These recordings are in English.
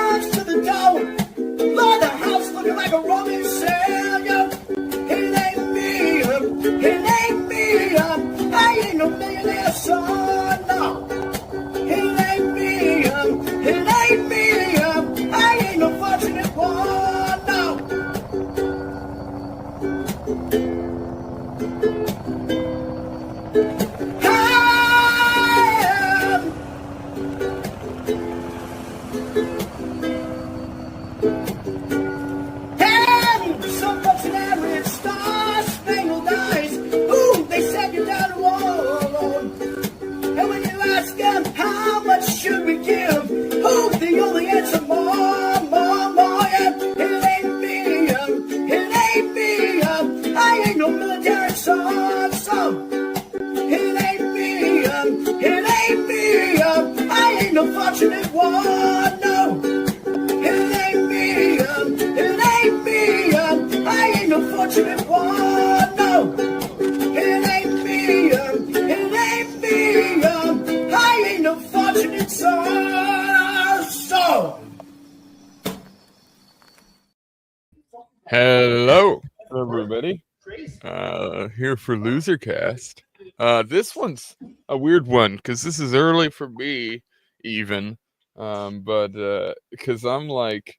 runs to the door. Lord, the house looking like a Roman sailor. It ain't me, I ain't no millionaire son, no. It ain't me, I ain't no fortunate one, no. Some folks in average star-spangled eyes. Ooh, they said you're down the road. And when you ask them, how much should we give? Ooh, they only answer more, yeah. It ain't me, I ain't no military son, so. It ain't me, I ain't no fortunate one, no. It ain't me, I ain't no fortunate one, no. It ain't me, I ain't no fortunate son, so. Hello, everybody. Here for LoserCast. This one's a weird one because this is early for me, even. But because I'm like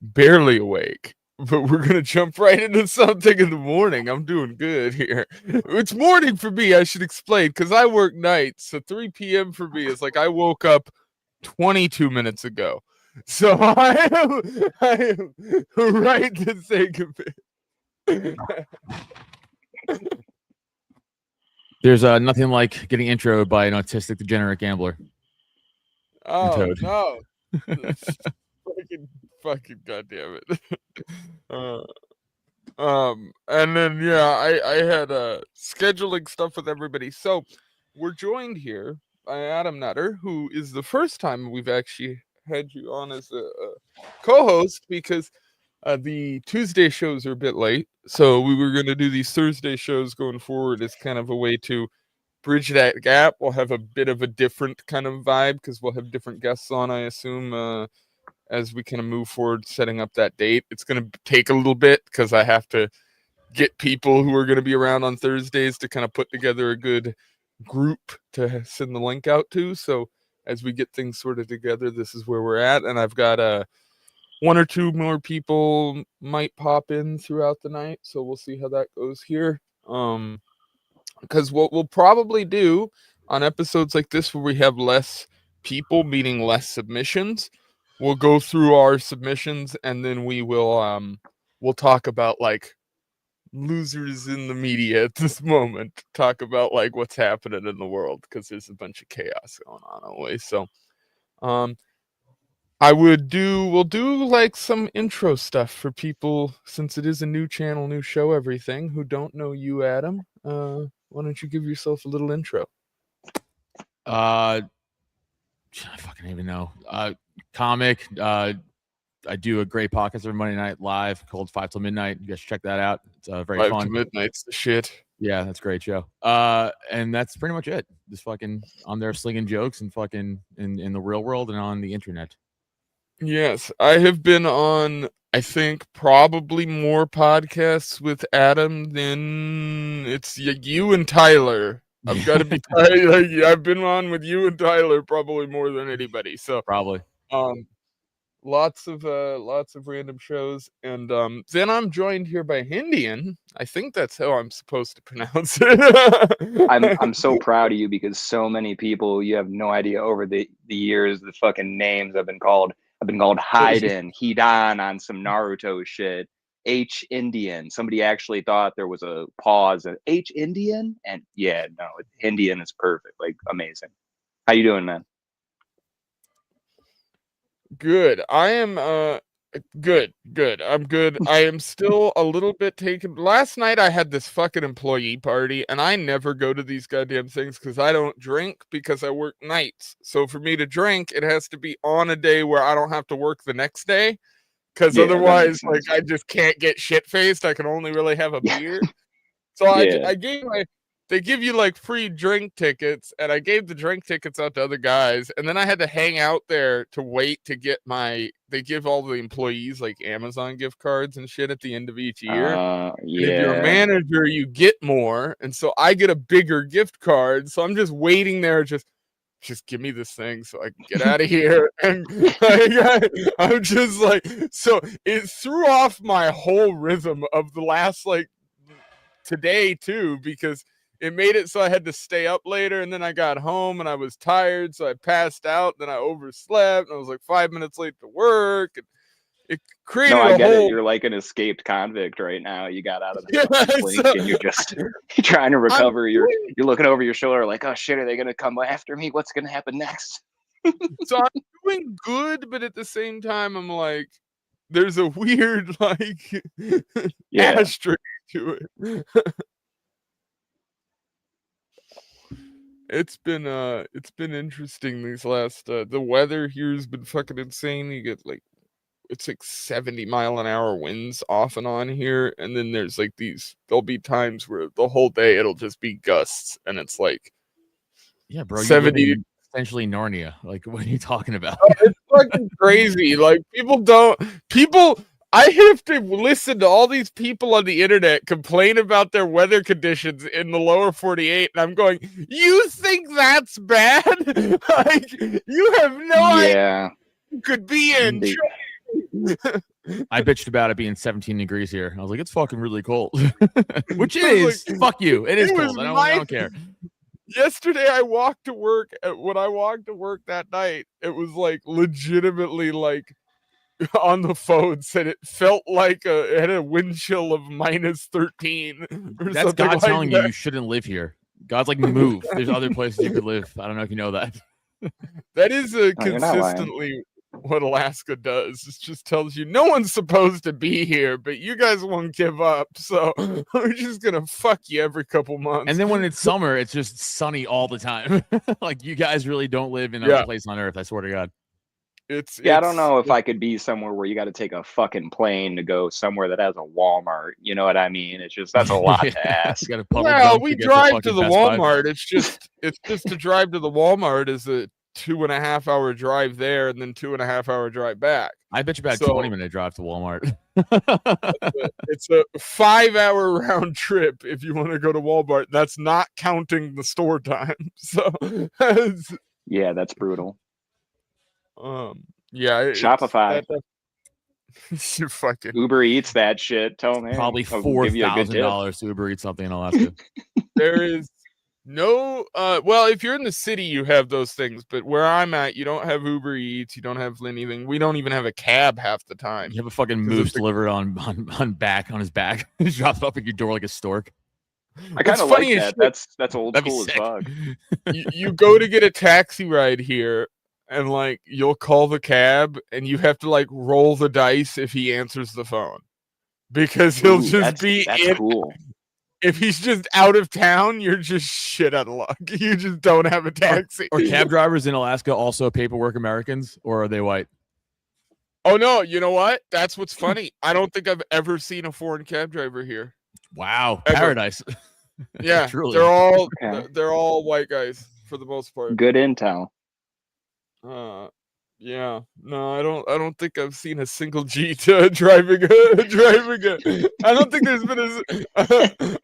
barely awake. But we're gonna jump right into something in the morning. I'm doing good here. It's morning for me, I should explain, because I work nights. So 3 p.m. for me is like I woke up 22 minutes ago. So I am right to think of it. There's nothing like getting introed by an autistic degenerate gambler. Oh no! fucking goddamn it! And then I had scheduling stuff with everybody. So we're joined here by Adam Nutter, who is the first time we've actually had you on as a co-host because the Tuesday shows are a bit late. So we were going to do these Thursday shows going forward as kind of a way to bridge that gap. We'll have a bit of a different kind of vibe because we'll have different guests on, I assume, as we kind of move forward setting up that date. It's going to take a little bit because I have to get people who are going to be around on Thursdays to kind of put together a good group to send the link out to. So as we get things sorted together, this is where we're at. And I've got one or two more people might pop in throughout the night. So we'll see how that goes here. Because what we'll probably do on episodes like this where we have less people, meaning less submissions, we'll go through our submissions and then we will we'll talk about like losers in the media at this moment, talk about like what's happening in the world because there's a bunch of chaos going on always. So we'll do like some intro stuff for people since it is a new channel, new show, everything who don't know you, Adam. Why don't you give yourself a little intro? I fucking even know. Comic. I do a great podcast every Monday night live called 5 Till Midnight. You guys should check that out. It's very 5 fun. to Midnight's the shit. Yeah, that's a great show. And that's pretty much it. Just fucking on there slinging jokes and fucking in the real world and on the internet. Yes, I have been on, I think, probably more podcasts with Adam than it's you and Tyler. I've got to be I've been on with you and Tyler probably more than anybody. So Probably. lots of random shows, and then I'm joined here by Hindian. I think that's how I'm supposed to pronounce it. I'm so proud of you because so many people, you have no idea, over the years, the fucking names I've been called. I've been called Haiden, Hidan on some Naruto shit. H Indian. Somebody actually thought there was a pause. H Indian? And yeah, no, Indian is perfect. Like, amazing. How you doing, man? Good. I am good. I'm good. I am still a little bit taken. Last night I had this fucking employee party, and I never go to these goddamn things because I don't drink because I work nights. So for me to drink, it has to be on a day where I don't have to work the next day. Because otherwise, like, I just can't get shit faced. I can only really have a beer. So I gave they give you like free drink tickets, and I gave the drink tickets out to other guys, and then I had to hang out there to wait to get they give all the employees like Amazon gift cards and shit at the end of each year. And if you're a manager, you get more, and so I get a bigger gift card. So I'm just waiting there, just give me this thing so I can get out of here. And I'm just like, so it threw off my whole rhythm of the last like today too, because it made it so I had to stay up later, and then I got home and I was tired, so I passed out, then I overslept, and I was like 5 minutes late to work, and it created No, I get whole... it. You're like an escaped convict right now. You got out of the blink, and you're just trying to recover. You're looking over your shoulder like, oh shit, are they gonna come after me? What's gonna happen next? So I'm doing good, but at the same time, I'm like, there's a weird like asterisk to it. It's been interesting these last the weather here's been fucking insane. You get like, it's like 70-mile-an-hour winds off and on here, and then there's like there'll be times where the whole day it'll just be gusts, and it's like, yeah, bro, 70, essentially Narnia. Like, what are you talking about? It's fucking crazy. Like, I have to listen to all these people on the internet complain about their weather conditions in the lower 48, and I'm going, you think that's bad? Like, you have no idea you could be in. I bitched about it being 17 degrees here. I was like, it's fucking really cold. Which is, like, fuck you. It is cold. I don't care. Yesterday, I walked to work. When I walked to work that night, it was like legitimately like, on the phone said it felt like it had a wind chill of -13. That's God telling you shouldn't live here. God's like, move. There's other places you could live. I don't know if you know that. That is consistently what Alaska does. It just tells you no one's supposed to be here, but you guys won't give up. So we're just gonna fuck you every couple months. And then when it's summer, it's just sunny all the time. Like, you guys really don't live in a place on Earth. I swear to God. I don't know if I could be somewhere where you got to take a fucking plane to go somewhere that has a Walmart. You know what I mean? It's just, that's a lot to ask. We drive to the Walmart. It's just to drive to the Walmart is a 2.5-hour drive there, and then 2.5-hour drive back. I bet you about 20-minute drive to Walmart. It's a 5-hour round trip if you want to go to Walmart. That's not counting the store time. So yeah, that's brutal. Shopify. You fucking Uber Eats that shit. Tell me, probably $4,000 to Uber Eats something in Alaska. There is no well, if you're in the city, you have those things, but where I'm at, you don't have Uber Eats, you don't have anything. We don't even have a cab half the time. You have a fucking moose delivered on his back. He drops it up at your door like a stork. I kind of like that. That's old school as fuck. You go to get a taxi ride here, and like, you'll call the cab, and you have to like roll the dice if he answers the phone, because he'll just be cool. If he's just out of town, you're just shit out of luck. You just don't have a taxi. Are cab drivers in Alaska also paperwork Americans, or are they white? Oh no, you know what? That's what's funny. I don't think I've ever seen a foreign cab driver here. Wow, paradise. Yeah, truly. They're all white guys for the most part. Good intel. Yeah, no, I don't think I've seen a single G driving a. I don't think there's been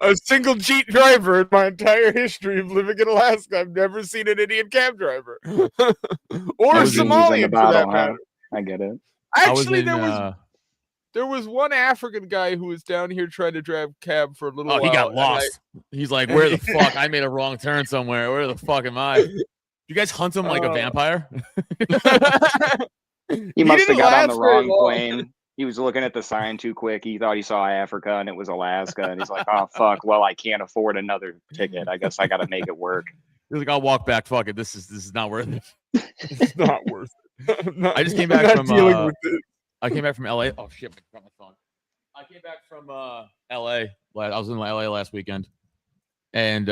a single Jeep driver in my entire history of living in Alaska. I've never seen an Indian cab driver or a Somalian for that matter. I get it. Actually, there was one African guy who was down here trying to drive cab for a little while. Oh, he got lost. He's like, where the fuck? I made a wrong turn somewhere. Where the fuck am I? You guys hunt him like a vampire? He must have got on the wrong plane. He was looking at the sign too quick. He thought he saw Africa and it was Alaska. And he's like, oh, fuck. Well, I can't afford another ticket. I guess I got to make it work. He's like, I'll walk back. Fuck it. This is not worth it. It's not worth it. I just came back from I came back from LA. Oh shit, I dropped my phone. I came back from LA. I was in LA last weekend. And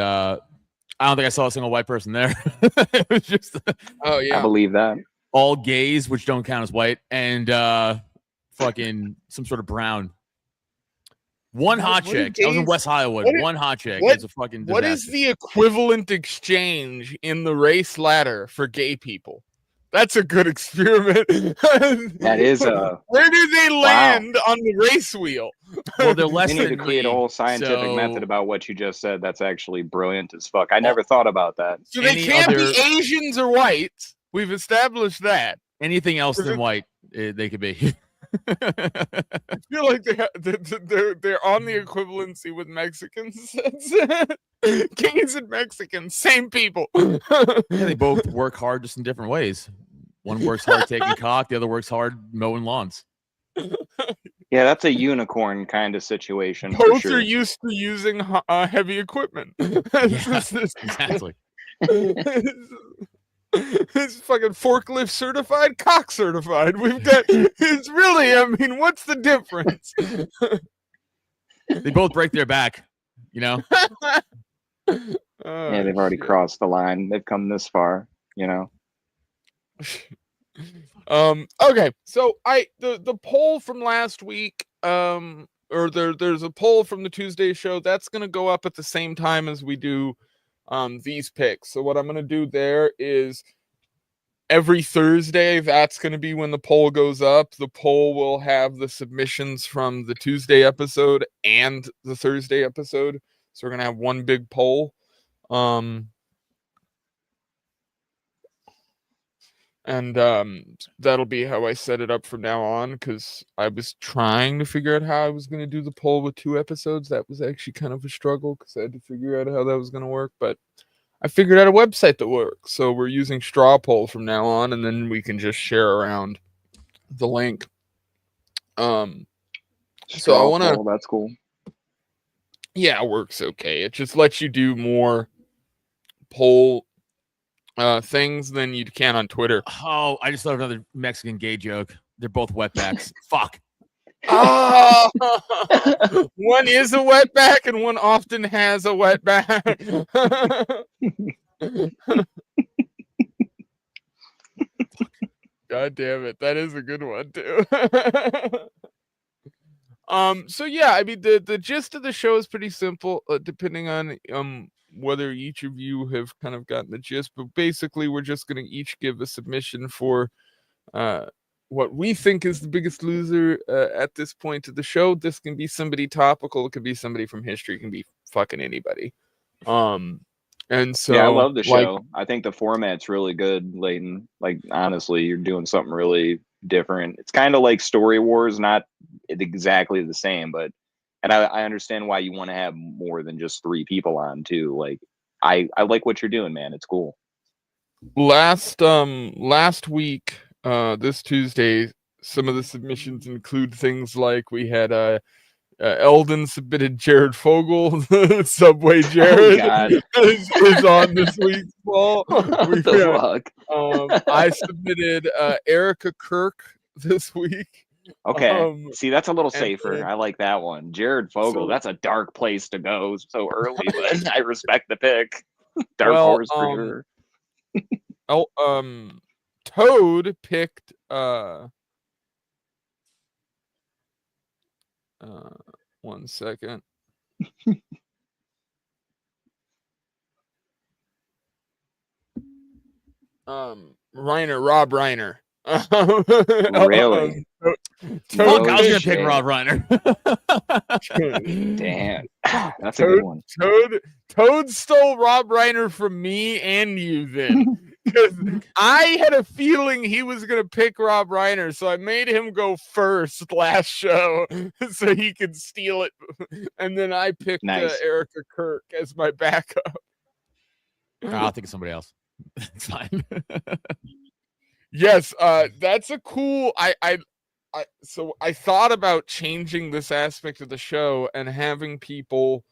I don't think I saw a single white person there. It was just oh yeah. I believe that. All gays, which don't count as white, and fucking some sort of brown. One hot What chick. is I was in gays- West Hollywood. what is- One hot chick. what- It's a fucking What disaster. is the equivalent exchange in the race ladder for gay people? That's a good experiment. That is Where do they land on the race wheel? Well, they're less you need than to create a me, whole scientific so method about what you just said. That's actually brilliant as fuck. I never thought about that. So they Any can't other- be Asians or whites. We've established that. anything else than white, they could be. I feel like they're on the equivalency with Mexicans. Gays and Mexicans, same people. Yeah, they both work hard just in different ways. One works hard taking cock, the other works hard mowing lawns. Yeah, that's a unicorn kind of situation. For Both sure. are used to using heavy equipment. Yeah, exactly. It's fucking forklift certified, cock certified. We've got. It's really. I mean, what's the difference? They both break their back, you know. Yeah, they've already crossed the line. They've come this far, you know. Okay, so the poll from last week, or there's a poll from the Tuesday show that's gonna go up at the same time as we do these picks. So what I'm gonna do there is every Thursday, that's gonna be when the poll goes up. The poll will have the submissions from the Tuesday episode and the Thursday episode. So we're gonna have one big poll. And that'll be how I set it up from now on, because I was trying to figure out how I was going to do the poll with 2 episodes. That was actually kind of a struggle because I had to figure out how that was going to work. But I figured out a website that works. So we're using Straw Poll from now on, and then we can just share around the link. So I want to. That's cool. Yeah, it works okay. It just lets you do more poll things than you can on Twitter. Oh, I just thought of another Mexican gay joke. They're both wetbacks. Fuck. Oh, one is a wetback and one often has a wetback. God damn it. That is a good one too. So yeah, I mean the gist of the show is pretty simple, depending on whether each of you have kind of gotten the gist, but basically we're just going to each give a submission for what we think is the biggest loser at this point of the show. This can be somebody topical, it could be somebody from history, it can be fucking anybody. And so yeah, I love the show. I think the format's really good, Leighton. Like, honestly, you're doing something really different. It's kind of like Story Wars, not exactly the same, but and I understand why you want to have more than just 3 people on too. Like, I like what you're doing, man. It's cool. Last week, this Tuesday, some of the submissions include things like we had Eldon submitted Jared Fogle, Subway Jared is on this week's poll. What the fuck? I submitted Erica Kirk this week. Okay, see, that's a little safer. then- I like that one. Jared Fogle, So- that's a dark place to go so early, but I respect the pick. Dark Well, horse for sure. Toad picked one second. Rob Reiner. Really? Fuck, I was gonna shit. pick Rob Reiner. Damn, that's a good one. Toad stole Rob Reiner from me and you then. Because I had a feeling he was going to pick Rob Reiner, so I made him go first last show so he could steal it. And then I picked Nice. Erica Kirk as my backup. I'll think of somebody else. It's fine. Yes, that's a cool. So I thought about changing this aspect of the show and having people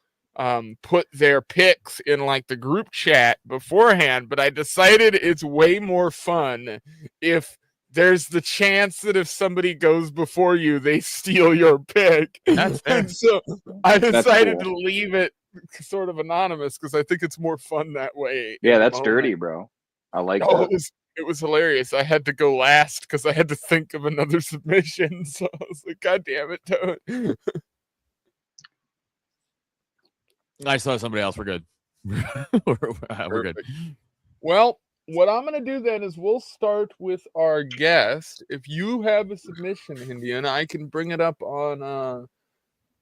put their picks in like the group chat beforehand, but I decided it's way more fun if there's the chance that if somebody goes before you, they steal your pick. That's fair. And so I decided cool. to leave it sort of anonymous because I think it's more fun that way. Yeah, in the that's moment. dirty, bro. I like Oh, that. it was hilarious. I had to go last because I had to think of another submission. So I was like, God damn it, Toad. I saw somebody else. We're good. We're good. Well, what I'm going to do then is we'll start with our guest. If you have a submission, Indian, I can bring it up on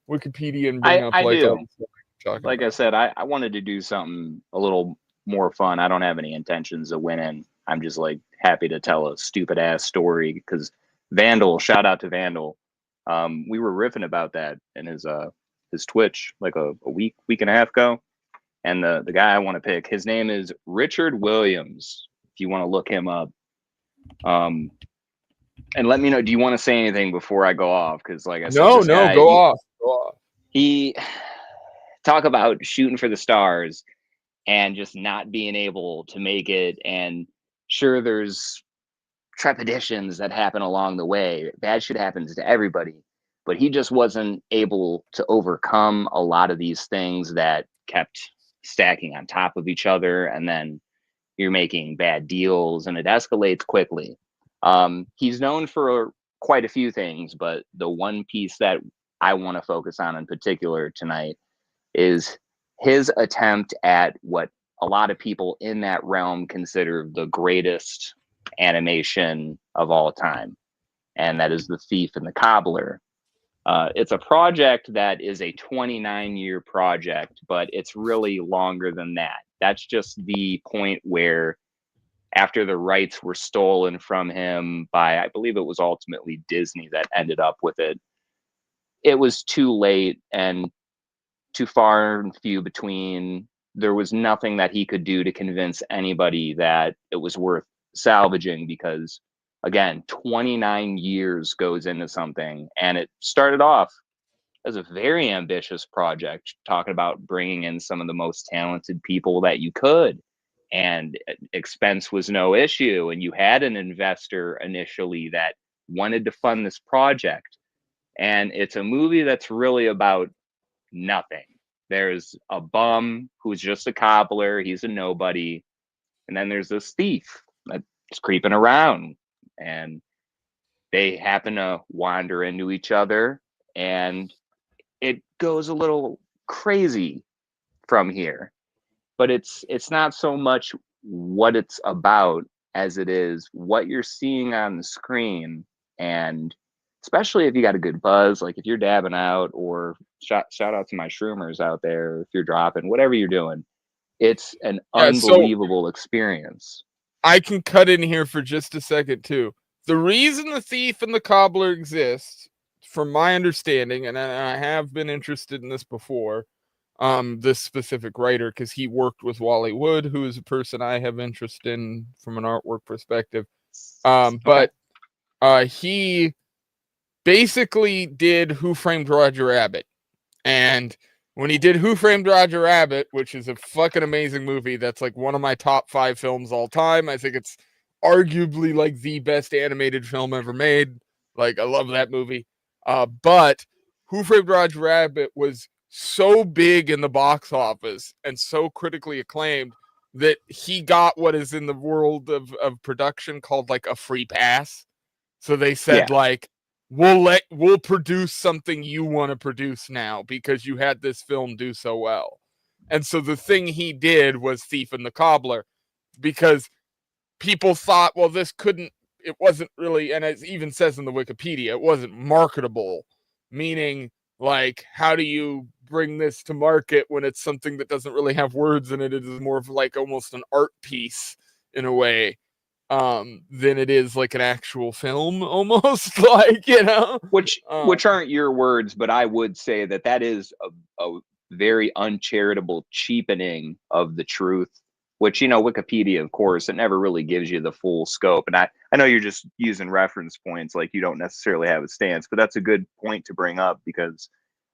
Wikipedia and bring up I like do. all the stuff you're talking Like I about. said, I wanted to do something a little more fun. I don't have any intentions of winning. I'm just like happy to tell a stupid ass story because Vandal, shout out to Vandal. We were riffing about that in his Twitch like a week and a half ago. And the guy I want to pick, his name is Richard Williams. If you want to look him up. And let me know, do you want to say anything before I go off? Because like I said, this guy, Go off. Go off. he talk about shooting for the stars and just not being able to make it. And sure, there's trepidations that happen along the way. Bad shit happens to everybody, but he just wasn't able to overcome a lot of these things that kept stacking on top of each other. And then you're making bad deals and it escalates quickly. He's known for quite a few things, but the one piece that I want to focus on in particular tonight is his attempt at what a lot of people in that realm consider the greatest animation of all time, and that is The Thief and the Cobbler. It's a project that is a 29-year project, but it's really longer than that. That's just the point where after the rights were stolen from him by, I believe it was ultimately Disney that ended up with it, it was too late and too far and few between. There was nothing that he could do to convince anybody that it was worth salvaging because, again, 29 years goes into something. And it started off as a very ambitious project, talking about bringing in some of the most talented people that you could. And expense was no issue. And you had an investor initially that wanted to fund this project. And it's a movie that's really about nothing. There's a bum who's just a cobbler, he's a nobody. And then there's this thief that's creeping around. And they happen to wander into each other. And it goes a little crazy from here. But it's not so much what it's about as it is what you're seeing on the screen. And especially if you got a good buzz, like if you're dabbing out, or shout out to my shroomers out there, if you're dropping, whatever you're doing, it's an Yeah, so unbelievable experience. I can cut in here for just a second too. The reason The Thief and the Cobbler exists, from my understanding, and I have been interested in this before, this specific writer, because he worked with Wally Wood, who is a person I have interest in from an artwork perspective. But he basically did Who Framed Roger Rabbit. And when he did Who Framed Roger Rabbit, which is a fucking amazing movie, that's like one of my top 5 films all time. I think it's arguably like the best animated film ever made. Like, I love that movie. But Who Framed Roger Rabbit was so big in the box office and so critically acclaimed that he got what is in the world of production called like a free pass. So they said, Yeah. like, we'll produce something you want to produce now because you had this film do so well. And so the thing he did was Thief and the Cobbler, because people thought, well, it wasn't really, and it even says in the Wikipedia, it wasn't marketable, meaning like, how do you bring this to market when it's something that doesn't really have words in it? It is more of like almost an art piece in a way. Than it is like an actual film, almost. Like, Which aren't your words, but I would say that is a very uncharitable cheapening of the truth, which, Wikipedia, of course, it never really gives you the full scope. And I know you're just using reference points, like you don't necessarily have a stance, but that's a good point to bring up because,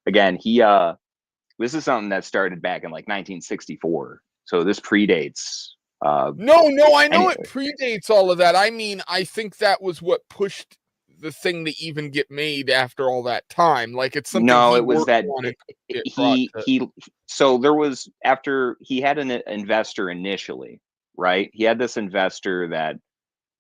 again, this is something that started back in like 1964. So this predates. No, I know it predates all of that. I mean, I think that was what pushed the thing to even get made after all that time. Like, it's something it was that he so there was, after he had an investor initially, right? He had this investor that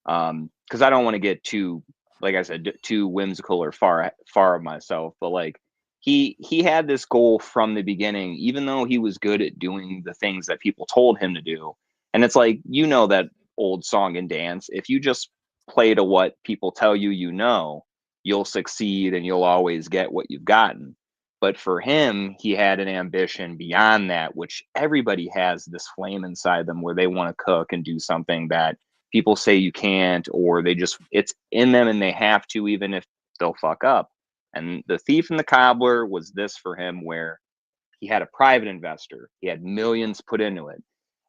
because I don't want to get too, like I said, too whimsical or far of myself, but like he had this goal from the beginning, even though he was good at doing the things that people told him to do. And it's like, you know, that old song and dance, if you just play to what people tell you, you know, you'll succeed and you'll always get what you've gotten. But for him, he had an ambition beyond that, which everybody has this flame inside them where they want to cook and do something that people say you can't, or they just, it's in them and they have to, even if they'll fuck up. And The Thief and the Cobbler was this for him, where he had a private investor, he had millions put into it.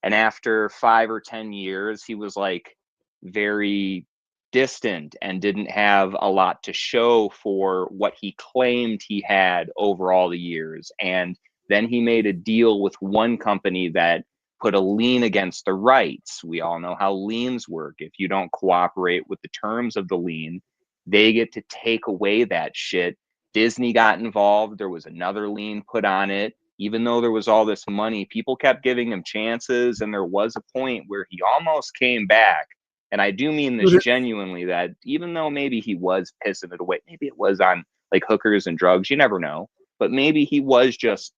And after 5 or 10 years, he was like very distant and didn't have a lot to show for what he claimed he had over all the years. And then he made a deal with one company that put a lien against the rights. We all know how liens work. If you don't cooperate with the terms of the lien, they get to take away that shit. Disney got involved. There was another lien put on it. Even though there was all this money, people kept giving him chances. And there was a point where he almost came back. And I do mean this genuinely, that even though maybe he was pissing it away, maybe it was on like hookers and drugs, you never know. But maybe he was just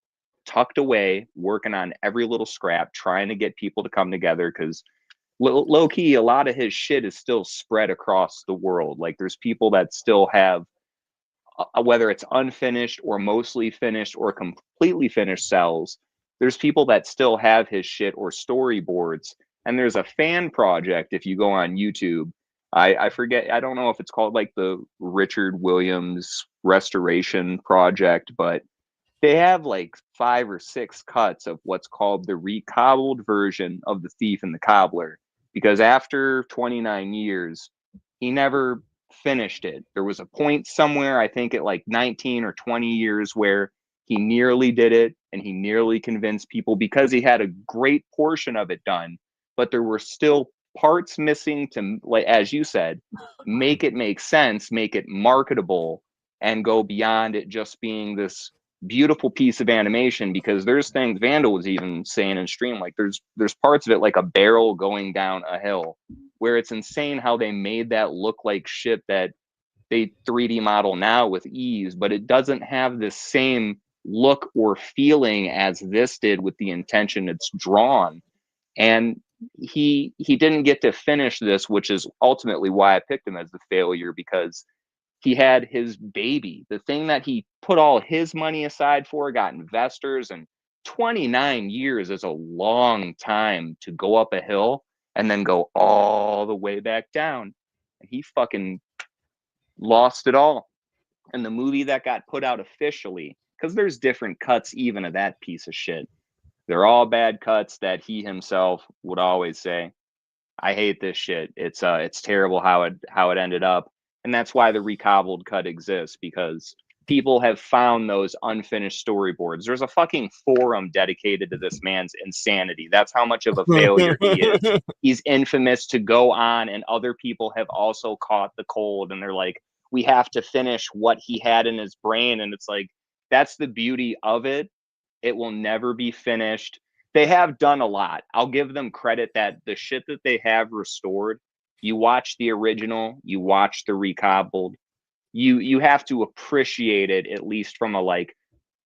tucked away, working on every little scrap, trying to get people to come together. Because low key, a lot of his shit is still spread across the world. Like there's people that still have, whether it's unfinished or mostly finished or completely finished cells, there's people that still have his shit or storyboards. And there's a fan project, if you go on YouTube, I forget, I don't know if it's called like the Richard Williams Restoration Project, but they have like 5 or 6 cuts of what's called the recobbled version of The Thief and the Cobbler. Because after 29 years, he never finished it. There was a point somewhere, I think at like 19 or 20 years, where he nearly did it and he nearly convinced people, because he had a great portion of it done, but there were still parts missing to, like as you said, make it make sense, make it marketable, and go beyond it just being this beautiful piece of animation. Because there's things Vandal was even saying in stream, like there's parts of it like a barrel going down a hill, where it's insane how they made that look like shit that they 3D model now with ease, but it doesn't have the same look or feeling as this did with the intention it's drawn. And he didn't get to finish this, which is ultimately why I picked him as the failure, because he had his baby, the thing that he put all his money aside for, got investors, and 29 years is a long time to go up a hill and then go all the way back down. And he fucking lost it all. And the movie that got put out officially, because there's different cuts even of that piece of shit, they're all bad cuts that he himself would always say, I hate this shit. It's terrible how it ended up. And that's why the recobbled cut exists, because people have found those unfinished storyboards. There's a fucking forum dedicated to this man's insanity. That's how much of a failure he is. He's infamous to go on, and other people have also caught the cold, and they're like, we have to finish what he had in his brain. And it's like, that's the beauty of it. It will never be finished. They have done a lot. I'll give them credit that the shit that they have restored, you watch the original, you watch the recobbled, you have to appreciate it, at least from a like,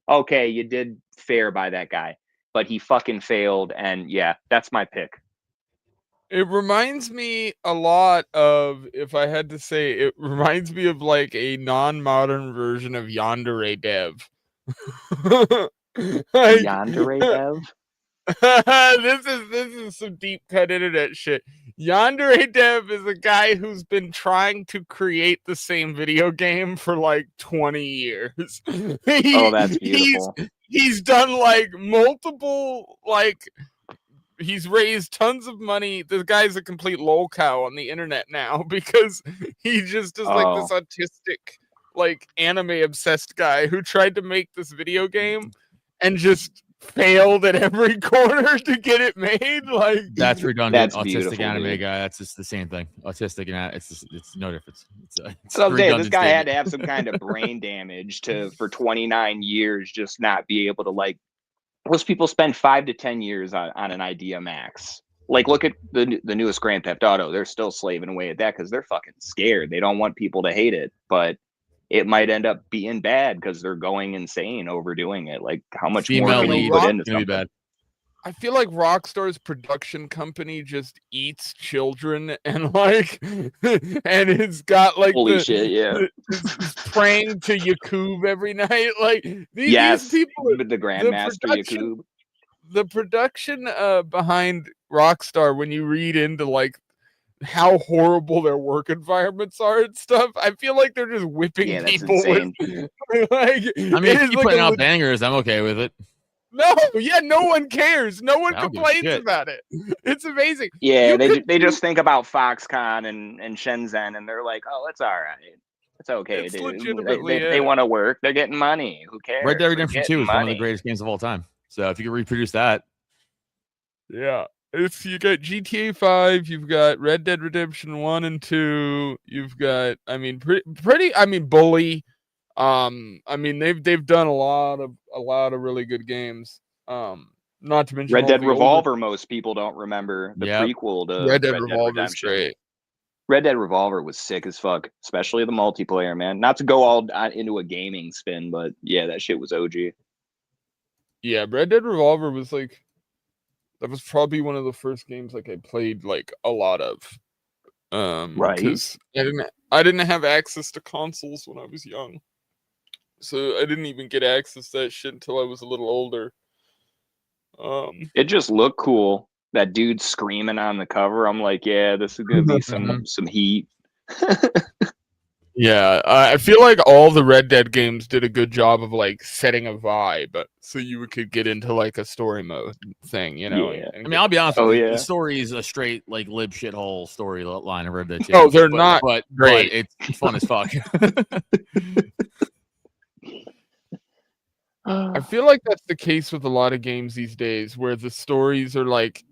okay, you did fair by that guy, but he fucking failed. And yeah, that's my pick. It reminds me a lot of, if I had to say, it reminds me of like a non-modern version of Yandere Dev. Like, Yandere Dev? this is some deep cut internet shit. Yandere Dev is a guy who's been trying to create the same video game for like 20 years. Oh, that's beautiful. He's done like multiple, like, he's raised tons of money. This guy's a complete lol cow on the internet now, because he just is like this autistic, like anime obsessed guy who tried to make this video game and just failed at every corner to get it made. Like, that's redundant. That's autistic anime dude. Guy. That's just the same thing. Autistic and it's no difference. It's so this guy had to have some kind of brain damage to, for 29 years, just not be able to, like, most people spend 5 to 10 years on an idea max. Like, look at the newest Grand Theft Auto. They're still slaving away at that because they're fucking scared. They don't want people to hate it. But it might end up being bad because they're going insane overdoing it. Like, how much more Female can you lead put is into gonna be something? bad. I feel like Rockstar's production company just eats children and like, and it's got like Holy shit, yeah. is praying to Yakub every night. Like Yes, these people, with the Grandmaster Yakub. the production behind Rockstar, when you read into like how horrible their work environments are and stuff, I feel like they're just whipping Yeah, that's people insane. with like, I mean, it if is you like putting a out bangers, I'm okay with it. no, yeah, no one cares. No one I don't give a complains shit. about it. It's amazing. Yeah, You could they just think about Foxconn and Shenzhen, and they're like, oh, it's all right. It's okay, It's dude. legitimately They it. want to work. They're getting money. Who cares? Red Dead They're Redemption 2 getting is one of the money. greatest games of all time. So if you could reproduce that, Yeah. It's you got GTA 5, you've got Red Dead Redemption 1 and 2, you've got pretty I mean Bully. I mean they've done a lot of really good games. Not to mention Red all Dead the older Revolver, most people don't remember the Yep. prequel to Red Dead Red Dead Revolver is Redemption. great. Red Dead Revolver was sick as fuck, especially the multiplayer, man. Not to go all into a gaming spin, but yeah, that shit was OG. Yeah, Red Dead Revolver was like that was probably one of the first games like I played like a lot of. Right. Because I didn't have access to consoles when I was young. So I didn't even get access to that shit until I was a little older. It just looked cool. That dude screaming on the cover. I'm like, yeah, this is gonna be some heat. Yeah, I feel like all the Red Dead games did a good job of like setting a vibe, so you could get into like a story mode thing, you know. Yeah. I mean, I'll be honest Oh, with you. yeah. The story is a straight like lib shithole storyline of Red Dead. No, they're not but great. it's fun as fuck. I feel like that's the case with a lot of games these days, where the stories are like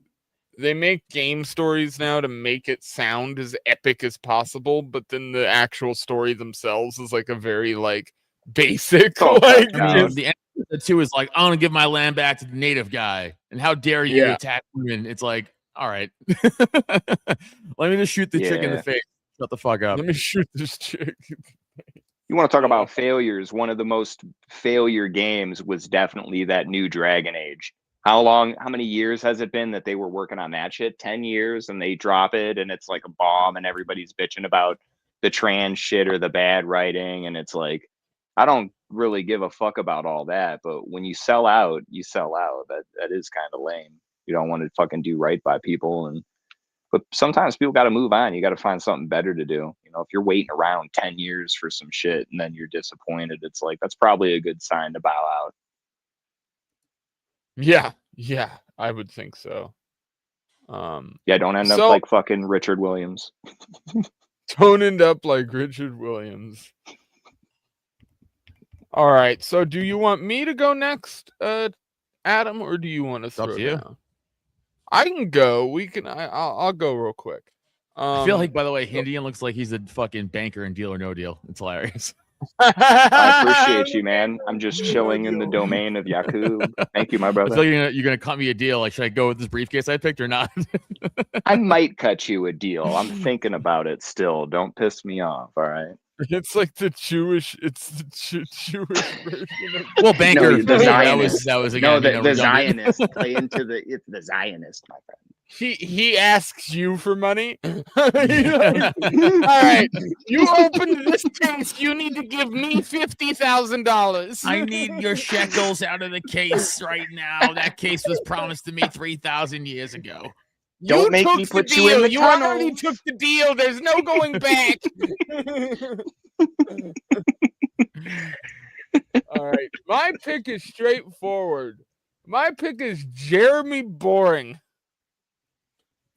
they make game stories now to make it sound as epic as possible, but then the actual story themselves is like a very like basic all like cut I mean, out. the end of the 2 is like, I want to give my land back to the native guy, and how dare you Yeah. attack women? It's like, all right, let me just shoot the chick in the Yeah. face. Shut the fuck up. let me shoot this chick. You want to talk about failures? One of the most failure games was definitely that new Dragon Age. How many years has it been that they were working on that shit? 10 years, and they drop it and it's like a bomb and everybody's bitching about the trans shit or the bad writing. And it's like, I don't really give a fuck about all that. But when you sell out, you sell out. That is kind of lame. You don't want to fucking do right by people. But sometimes people got to move on. You got to find something better to do. You know, if you're waiting around 10 years for some shit and then you're disappointed, it's like, that's probably a good sign to bow out. Yeah, I would think so. Yeah, don't end up like fucking Richard Williams. Don't end up like Richard Williams. All right, so do you want me to go next, Adam, or do you want to It's up throw to you. down? I can go. We can. I'll go real quick. I feel like, by the way, Hindian looks like he's a fucking banker in Deal or No Deal. It's hilarious. I appreciate you, man. I'm just chilling in the domain of Yakub. Thank you, my I brother. feel like you're gonna cut me a deal. Like, should I go with this briefcase I picked or not? I might cut you a deal. I'm thinking about it still. Don't piss me off, all right? It's like the Jewish. It's the Jewish version of. Well, banker. No, the Zionist. That was No, again. the Zionist. Play into it's the Zionist, my friend. He asks you for money. All right, you opened this case. You need to give me $50,000. I need your shekels out of the case right now. That case was promised to me 3,000 years ago. Don't make me put you in the You already tunnel. took the deal. There's no going back. All right, my pick is straightforward. My pick is Jeremy Boring.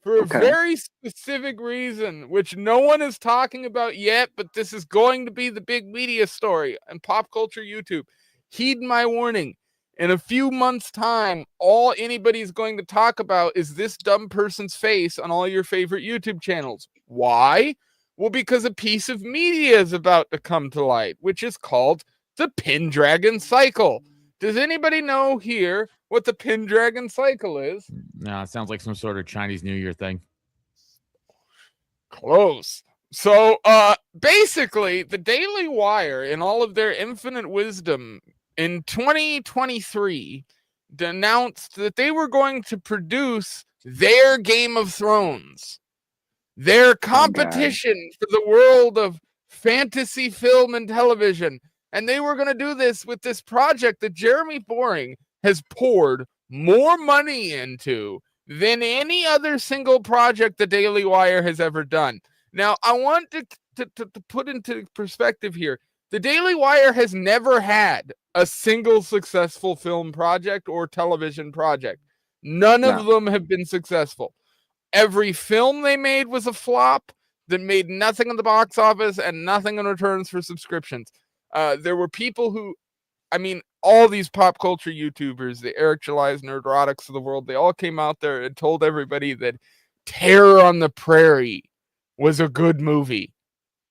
For a very specific reason, which no one is talking about yet, but this is going to be the big media story and pop culture YouTube. Heed my warning. In a few months' time, all anybody's going to talk about is this dumb person's face on all your favorite YouTube channels. Why? Well, because a piece of media is about to come to light, which is called the Pendragon Cycle. Does anybody know here what the Pendragon Cycle is? No, it sounds like some sort of Chinese New Year thing. Close. So basically, the Daily Wire, in all of their infinite wisdom, in 2023, announced that they were going to produce their Game of Thrones, their competition for the world of fantasy film and television. And they were going to do this with this project that Jeremy Boring has poured more money into than any other single project the Daily Wire has ever done. Now, I want to put into perspective here. The Daily Wire has never had a single successful film project or television project. None of them have been successful. Every film they made was a flop that made nothing in the box office and nothing in returns for subscriptions. There were people who, I mean, all these pop culture YouTubers, the Eric July's Nerdrotics of the world, they all came out there and told everybody that Terror on the Prairie was a good movie.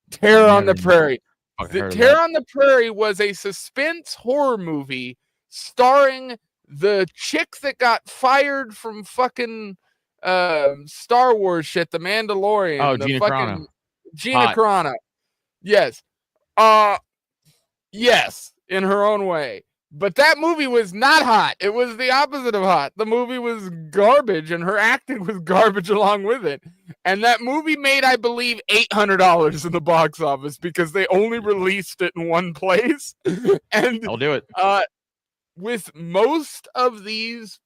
Terror on the Prairie. Terror on the Prairie was a suspense horror movie starring the chick that got fired from fucking Star Wars shit, The Mandalorian. Oh, the Gina Carano. Gina Carano. Yes. Yes, in her own way. But that movie was not hot. It was the opposite of hot. The movie was garbage, and her acting was garbage along with it. And that movie made, I believe, $800 in the box office because they only released it in one place. And I'll do it. With most of these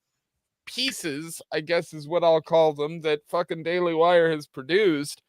pieces, I guess is what I'll call them, that fucking Daily Wire has produced,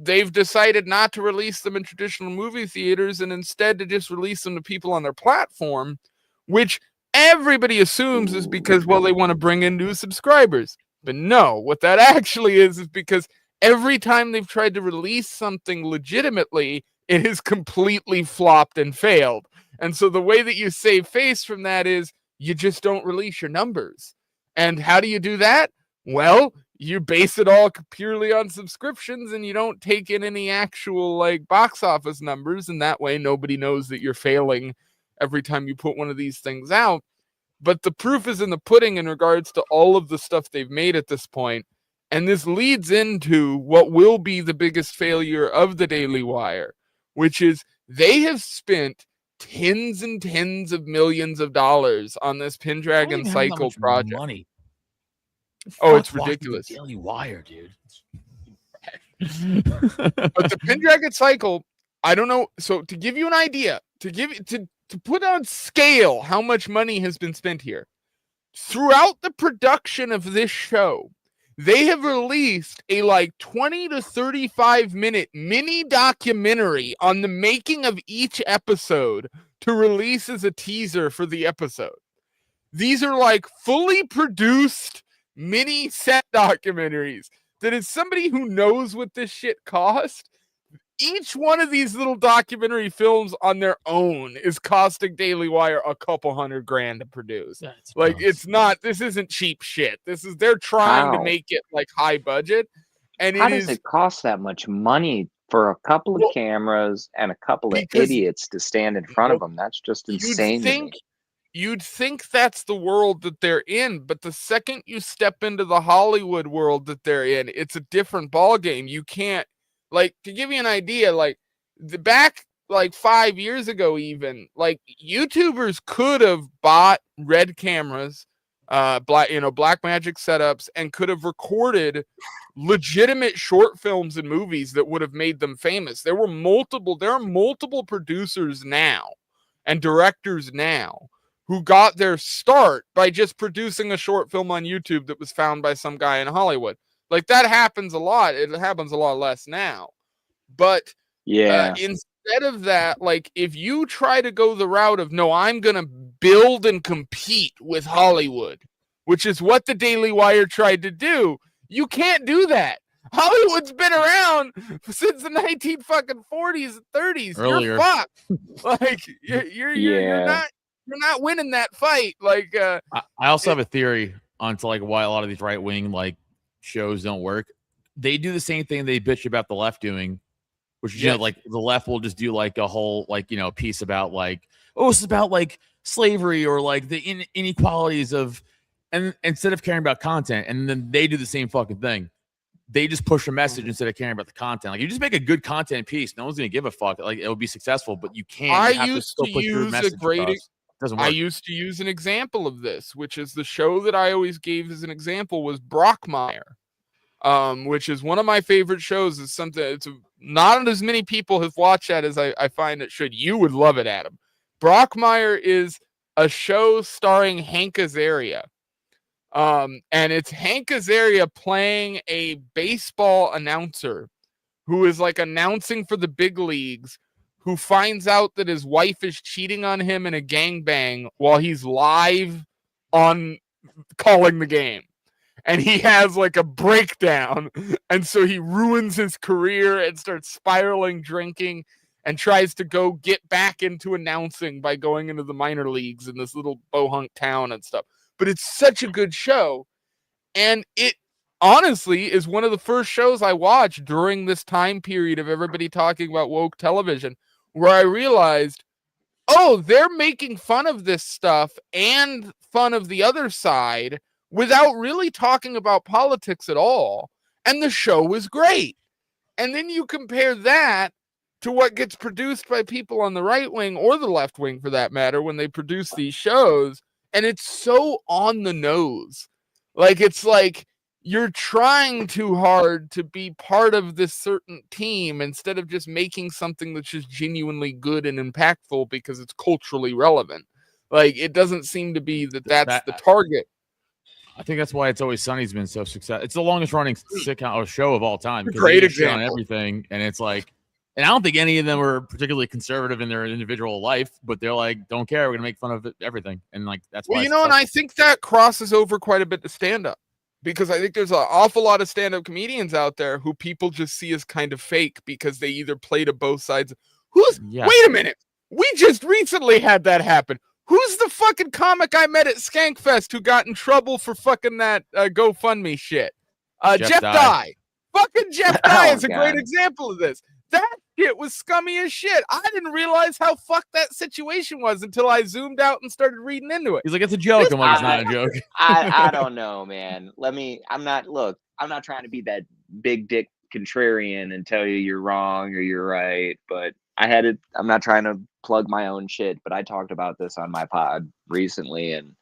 they've decided not to release them in traditional movie theaters and instead to just release them to people on their platform, which everybody assumes is because, well, they want to bring in new subscribers. But no, what that actually is because every time they've tried to release something legitimately, it has completely flopped and failed. And so the way that you save face from that is you just don't release your numbers. And how do you do that? Well, you base it all purely on subscriptions and you don't take in any actual like box office numbers. And that way nobody knows that you're failing every time you put one of these things out. But the proof is in the pudding in regards to all of the stuff they've made at this point. And this leads into what will be the biggest failure of the Daily Wire, which is they have spent tens and tens of millions of dollars on this Pendragon Cycle project. Money. Oh, it's ridiculous. Daily Wire, dude. But the Pendragon Cycle, I don't know. So to give you an idea, to put on scale how much money has been spent here, throughout the production of this show, they have released a like 20 to 35 minute mini documentary on the making of each episode to release as a teaser for the episode. These are like fully produced mini set documentaries that is somebody who knows what this shit cost. Each one of these little documentary films on their own is costing Daily Wire a couple $100,000 to produce. Like it's not, this isn't cheap shit. They're trying to make it like high budget. And how does it cost that much money for a couple of cameras and a couple of idiots to stand in front of them? That's just insane to me. You'd think that's the world that they're in, but the second you step into the Hollywood world that they're in, it's a different ballgame. You can't, like, to give you an idea, like, back like 5 years ago even, like, YouTubers could have bought Red cameras, Black Magic setups, and could have recorded legitimate short films and movies that would have made them famous. There are multiple producers now and directors now who got their start by just producing a short film on YouTube that was found by some guy in Hollywood. Like, that happens a lot. It happens a lot less now. But instead of that, like, if you try to go the route of, no, I'm going to build and compete with Hollywood, which is what the Daily Wire tried to do, you can't do that. Hollywood's been around since the 1940s and 30s. Earlier. You're fucked. Like, you're not winning that fight. Like, I also have a theory onto like why a lot of these right wing like shows don't work. They do the same thing they bitch about the left doing, which is, you know, like the left will just do like a whole like, you know, piece about like, oh, it's about like slavery or like the inequalities of, and instead of caring about content, and then they do the same fucking thing. they just push a message instead of caring about the content. Like you just make a good content piece, no one's gonna give a fuck. Like it will be successful, but you can't. I You have used still to push your use a message great. across. It doesn't work. I used to use an example of this, which is the show that I always gave as an example was Brockmire, which is one of my favorite shows. Is something it's not as many people have watched that as I find it should. You would love it, Adam. Brockmire is a show starring Hank Azaria. And it's Hank Azaria playing a baseball announcer who is like announcing for the big leagues, who finds out that his wife is cheating on him in a gangbang while he's live on calling the game. And he has like a breakdown. And so he ruins his career and starts spiraling drinking and tries to go get back into announcing by going into the minor leagues in this little bohunk town and stuff. But it's such a good show. And it honestly is one of the first shows I watched during this time period of everybody talking about woke television, where I realized, oh, they're making fun of this stuff and fun of the other side without really talking about politics at all. And the show was great. And then you compare that to what gets produced by people on the right wing or the left wing, for that matter, when they produce these shows. And it's so on the nose. Like, it's like you're trying too hard to be part of this certain team instead of just making something that's just genuinely good and impactful because it's culturally relevant. Like, it doesn't seem to be that's the target. I think that's why It's Always Sunny's been so successful. It's the longest running sitcom show of all time. Great example on everything, and it's like, and I don't think any of them were particularly conservative in their individual life, but they're like, don't care, we're gonna make fun of everything, and like that's why. Well, and I think that crosses over quite a bit to stand up, because I think there's an awful lot of stand up comedians out there who people just see as kind of fake because they either play to both sides. Wait a minute, we just recently had that happen. Who's the fucking comic I met at Skankfest who got in trouble for fucking that GoFundMe shit? Jeff Dye. Fucking Jeff Dye is a great example of this. That shit was scummy as shit. I didn't realize how fucked that situation was until I zoomed out and started reading into it. He's like, it's a joke. I'm like, it's not a joke. I don't know, man. I'm not trying to be that big dick contrarian and tell you you're wrong or you're right, but I'm not trying to plug my own shit, but I talked about this on my pod recently, and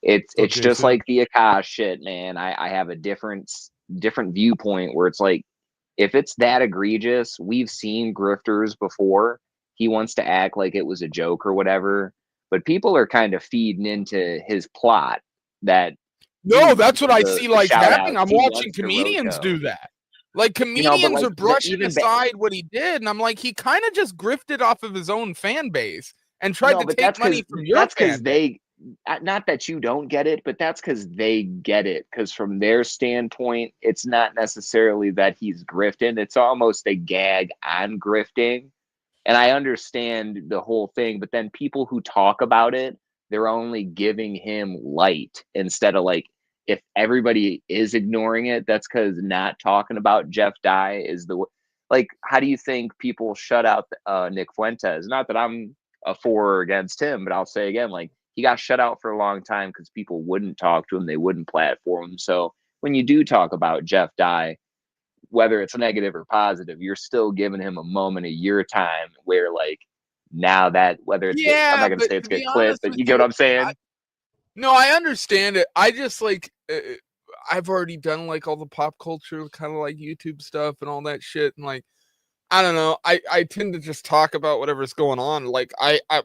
it's just like the Akash shit, man. I have a different viewpoint where it's like, if it's that egregious, we've seen grifters before. He wants to act like it was a joke or whatever, but people are kind of feeding into his plot that. No, that's what I see like happening. I'm watching comedians do that. Like, comedians are brushing aside what he did, and I'm like, he kind of just grifted off of his own fan base and tried to take money from your That's because they, not that you don't get it, but that's because they get it. Because from their standpoint, it's not necessarily that he's grifting. It's almost a gag on grifting. And I understand the whole thing, but then people who talk about it, they're only giving him light instead of like, if everybody is ignoring it, that's because not talking about Jeff Dye is like, how do you think people shut out Nick Fuentes? Not that I'm for or against him, but I'll say again, like, he got shut out for a long time because people wouldn't talk to him. They wouldn't platform him. So when you do talk about Jeff Dye, whether it's negative or positive, you're still giving him a moment of your time where, like, now that, whether it's, I'm not going to say it's a good clip, but you get what I'm saying? No, I understand it. I just like, I've already done like all the pop culture kind of like YouTube stuff and all that shit. And like, I don't know. I tend to just talk about whatever's going on. Like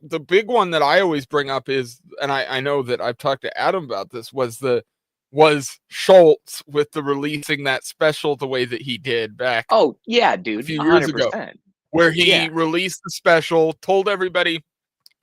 the big one that I always bring up is, and I know that I've talked to Adam about this, was Schultz with the releasing that special the way that he did back. Oh yeah, dude. A few years 100%. ago, where he released the special, told everybody,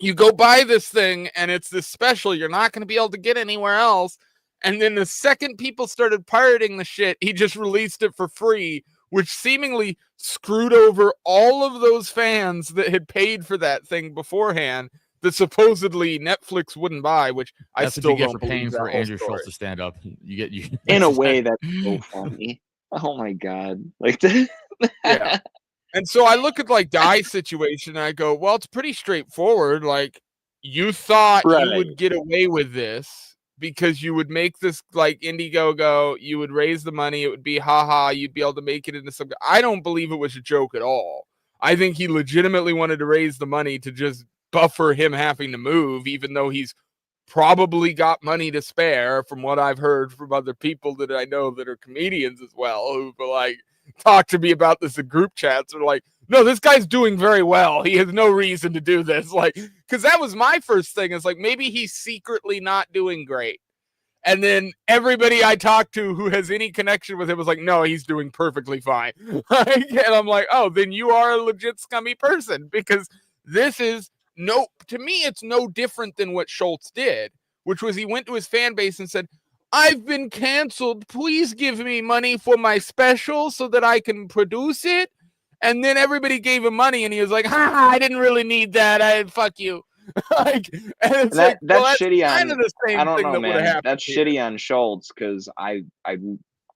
you go buy this thing and it's this special, you're not going to be able to get anywhere else. And then the second people started pirating the shit, he just released it for free, which seemingly screwed over all of those fans that had paid for that thing beforehand that supposedly Netflix wouldn't buy, which that's I still what you don't get for paying for Andrew Schultz to stand up. You in a way that's so funny. Oh my God. Like yeah. And so I look at like Dye's situation and I go, well, it's pretty straightforward. Like, you thought you would get away with this because you would make this like Indiegogo, you would raise the money, it would be haha, you'd be able to make it into some. I don't believe it was a joke at all. I think he legitimately wanted to raise the money to just buffer him having to move, even though he's probably got money to spare, from what I've heard from other people that I know that are comedians as well, who like talk to me about this in group chats, are like, no, this guy's doing very well. He has no reason to do this. Like, because that was my first thing. Is like, maybe he's secretly not doing great. And then everybody I talked to who has any connection with him was like, no, he's doing perfectly fine. And I'm like, oh, then you are a legit scummy person, because this is to me, it's no different than what Schultz did, which was he went to his fan base and said, I've been canceled. Please give me money for my special so that I can produce it. And then everybody gave him money and he was like, ha, I didn't really need that. Fuck you. Like, and it's that, like, well, that's shitty kind on. of the same I don't thing know, that would have man. happened. That's here. shitty on Schultz, because I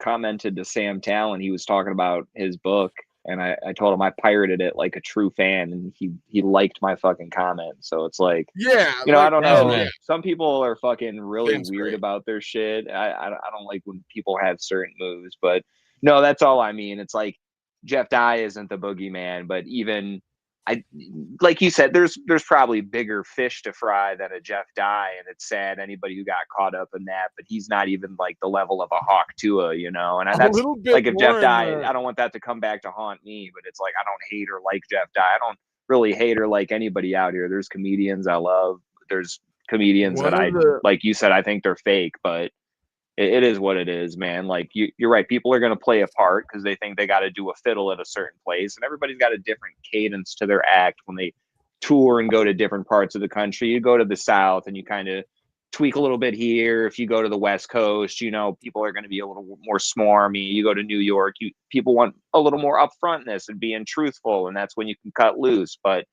commented to Sam Talon. He was talking about his book, and I told him I pirated it like a true fan, and he liked my fucking comment. So it's like, Yeah, you know, like, I don't hell know. yeah. Some people are fucking really Sam's weird great. about their shit. I don't like when people have certain moves, but no, that's all I mean. It's like Jeff Dye isn't the boogeyman, but even like you said, there's probably bigger fish to fry than a Jeff Dye, and it's sad anybody who got caught up in that, but he's not even like the level of a Hawk Tua, you know. And A that's little bit like, if Jeff more Dye, I don't want that to come back to haunt me, but it's like, I don't hate or like Jeff Dye. I don't really hate or like anybody out here. There's comedians I love. There's comedians one that of the like you said, I think they're fake, but it is what it is, man. Like you're right. People are going to play a part because they think they got to do a fiddle at a certain place, and everybody's got a different cadence to their act when they tour and go to different parts of the country. You go to the South and you kind of tweak a little bit here. If you go to the West Coast, you know, people are going to be a little more smarmy. You go to New York, people want a little more upfrontness and being truthful, and that's when you can cut loose. But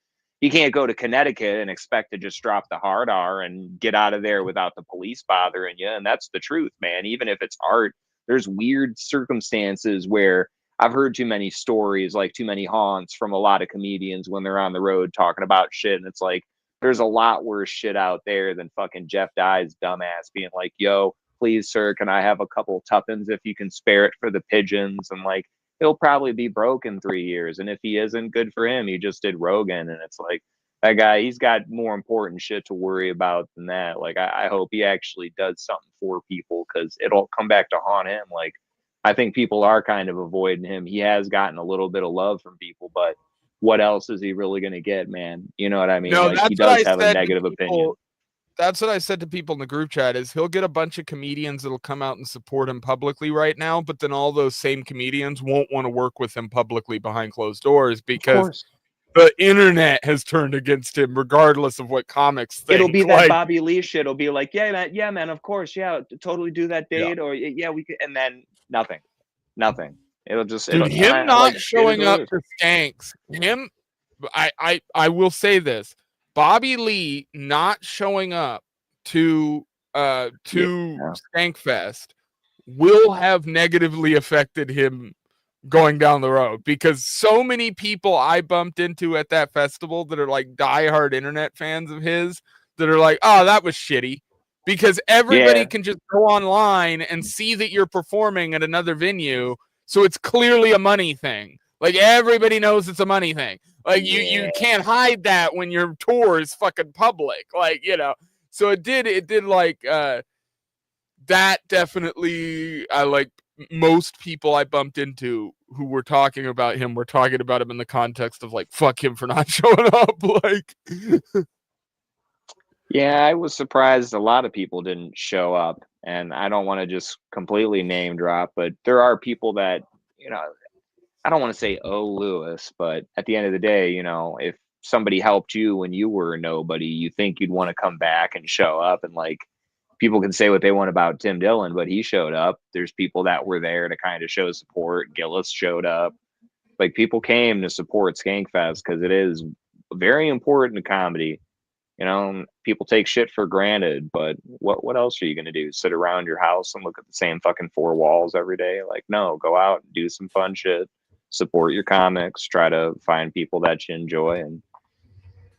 you can't go to Connecticut and expect to just drop the hard R and get out of there without the police bothering you. And that's the truth, man. Even if it's art, there's weird circumstances where I've heard too many stories, like too many haunts from a lot of comedians when they're on the road talking about shit. And it's like, there's a lot worse shit out there than fucking Jeff Dye's dumbass being like, yo, please, sir, can I have a couple tuppence if you can spare it for the pigeons? And like, he'll probably be broke in 3 years. And if he isn't, good for him. He just did Rogan. And it's like, that guy, he's got more important shit to worry about than that. Like, I hope he actually does something for people, because it'll come back to haunt him. Like, I think people are kind of avoiding him. He has gotten a little bit of love from people, but what else is he really going to get, man? You know what I mean? no, Like, he that's what does I have a said to negative opinion. people. That's what I said to people in the group chat, is he'll get a bunch of comedians that'll come out and support him publicly right now, but then all those same comedians won't want to work with him publicly behind closed doors, because the internet has turned against him, regardless of what comics think. It'll be that like, Bobby Lee shit. It'll be like, yeah, man, of course, yeah, totally do that date, or yeah, we could, and then nothing. It'll just, dude, him not showing up to Skanks, I will say this: Bobby Lee not showing up to Skankfest will have negatively affected him going down the road, because so many people I bumped into at that festival that are like diehard internet fans of his that are like, oh, that was shitty, because everybody can just go online and see that you're performing at another venue, so it's clearly a money thing. Like, everybody knows it's a money thing. Like, you can't hide that when your tour is fucking public. Like, you know. So it did like that definitely. I like most people I bumped into who were talking about him in the context of like, fuck him for not showing up. Like, yeah, I was surprised a lot of people didn't show up, and I don't want to just completely name drop, but there are people that, you know, I don't want to say, oh, Lewis, but at the end of the day, you know, if somebody helped you when you were a nobody, you think you'd want to come back and show up. And like, people can say what they want about Tim Dillon, but he showed up. There's people that were there to kind of show support. Gillis showed up. Like, people came to support Skankfest because it is very important to comedy. You know, people take shit for granted, but what else are you going to do? Sit around your house and look at the same fucking four walls every day? Like, no, go out and do some fun shit. Support your comics. Try to find people that you enjoy. And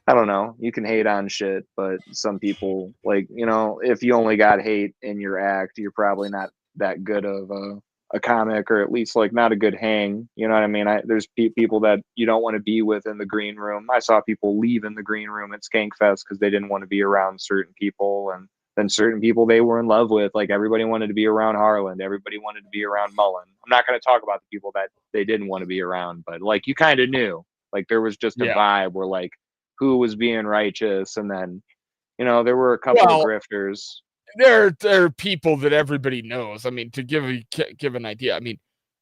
I don't know. You can hate on shit, but some people, like, you know, if you only got hate in your act, you're probably not that good of a comic, or at least like not a good hang. You know what I mean? There's people that you don't want to be with in the green room. I saw people leave in the green room at Skankfest because they didn't want to be around certain people, and then certain people they were in love with. Like everybody wanted to be around Harland, everybody wanted to be around Mullen. I'm not going to talk about the people that they didn't want to be around, but like you kind of knew, like there was just a Yeah. vibe where like who was being righteous, and then you know there were a couple of grifters. There are people that everybody knows. I mean, to give an idea, I mean,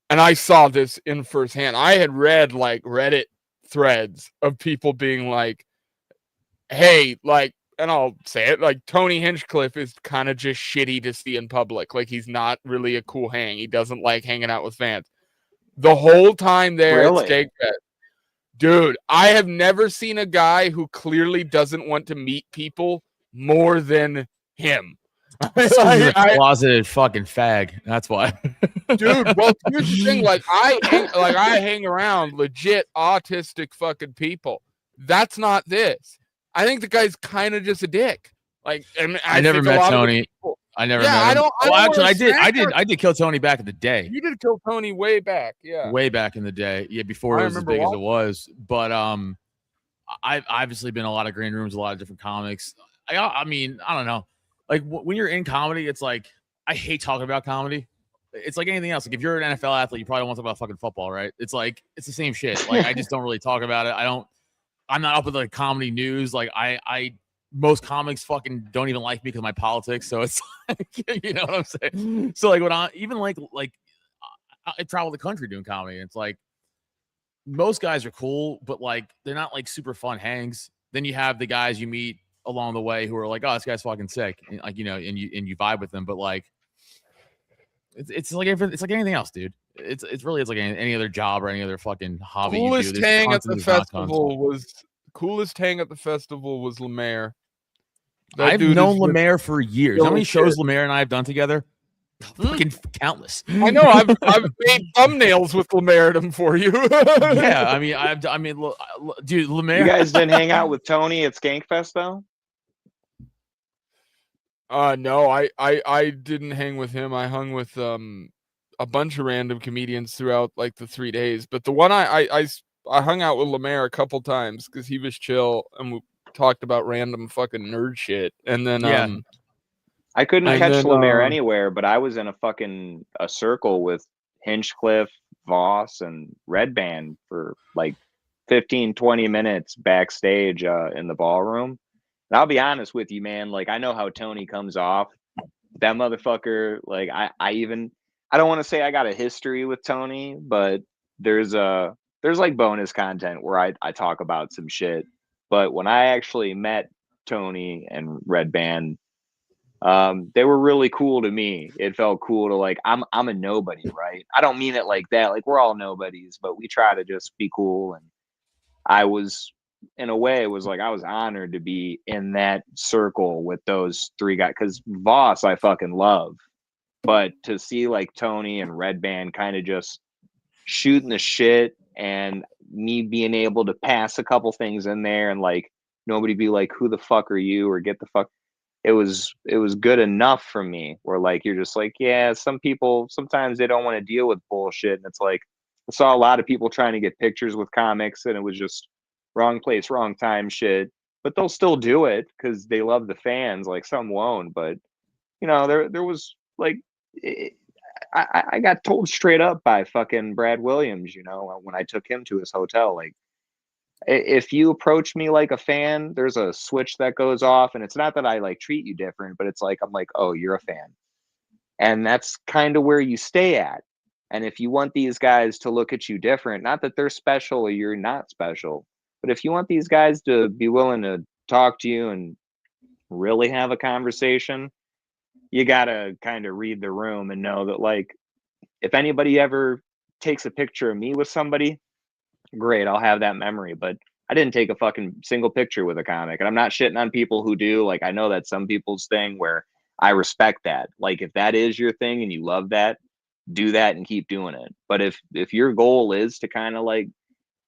and I saw this in firsthand. I had read like Reddit threads of people being like, "Hey, like," and I'll say it, like Tony Hinchcliffe is kind of just shitty to see in public. Like he's not really a cool hang. He doesn't like hanging out with fans. The whole time there at Really? Skagfest, dude, I have never seen a guy who clearly doesn't want to meet people more than him. He's a closeted fucking fag. That's why. Dude, well, here's the thing. Like I hang around legit autistic fucking people. That's not this. I think the guy's kind of just a dick. Like, and I never met Tony. I never met him. I don't actually, I did kill Tony back in the day. You did kill Tony way back, yeah. Way back in the day, yeah, before it was as big as it was. But I've obviously been in a lot of green rooms, a lot of different comics. I mean, I don't know. Like when you're in comedy, it's like I hate talking about comedy. It's like anything else. Like if you're an NFL athlete, you probably don't want to talk about fucking football, right? It's like it's the same shit. Like I just don't really talk about it. I'm not up with like comedy news. Like I most comics fucking don't even like me because of my politics. So it's like, you know what I'm saying? So like when I travel the country doing comedy, and it's like most guys are cool, but like they're not like super fun hangs. Then you have the guys you meet along the way who are like, oh, this guy's fucking sick, and, like, you know, and you vibe with them, but like it's like anything else, dude. It's like any other job or any other fucking hobby. Coolest hang at the festival was Lemaire. I've known Lemaire for years. How many shows Lemaire and I have done together? Fucking countless. I know. I've made thumbnails with Lemaire for you. Yeah, I mean, dude, Lemaire. You guys didn't hang out with Tony at Skankfest though? No, I didn't hang with him. I hung with a bunch of random comedians throughout like the 3 days. But the one I hung out with Lemaire a couple times because he was chill and we talked about random fucking nerd shit. And then I couldn't catch Lemaire anywhere, but I was in a circle with Hinchcliffe, Voss, and Red Band for like 15, 20 minutes backstage in the ballroom. And I'll be honest with you, man. Like, I know how Tony comes off. That motherfucker, like, I don't want to say I got a history with Tony, but there's like bonus content where I talk about some shit. But when I actually met Tony and Red Band, they were really cool to me. It felt cool to like, I'm a nobody, right? I don't mean it like that. Like, we're all nobodies, but we try to just be cool. And I was, in a way, it was like I was honored to be in that circle with those three guys, because Voss I fucking love, but to see like Tony and Red Band kind of just shooting the shit, and me being able to pass a couple things in there, and like nobody be like, who the fuck are you, or get the fuck. It was good enough for me where like you're just like, yeah, some people sometimes they don't want to deal with bullshit, and it's like I saw a lot of people trying to get pictures with comics, and it was just wrong place, wrong time shit. But they'll still do it because they love the fans. Like some won't, but you know, there was like, I got told straight up by fucking Brad Williams, you know, when I took him to his hotel, like, if you approach me like a fan, there's a switch that goes off, and it's not that I like treat you different, but it's like I'm like, oh, you're a fan, and that's kind of where you stay at. And if you want these guys to look at you different, not that they're special or you're not special, but if you want these guys to be willing to talk to you and really have a conversation, you gotta kind of read the room and know that, like, if anybody ever takes a picture of me with somebody, great, I'll have that memory. But I didn't take a fucking single picture with a comic, and I'm not shitting on people who do. Like, I know that's some people's thing where I respect that. Like, if that is your thing and you love that, do that and keep doing it. But if your goal is to kind of like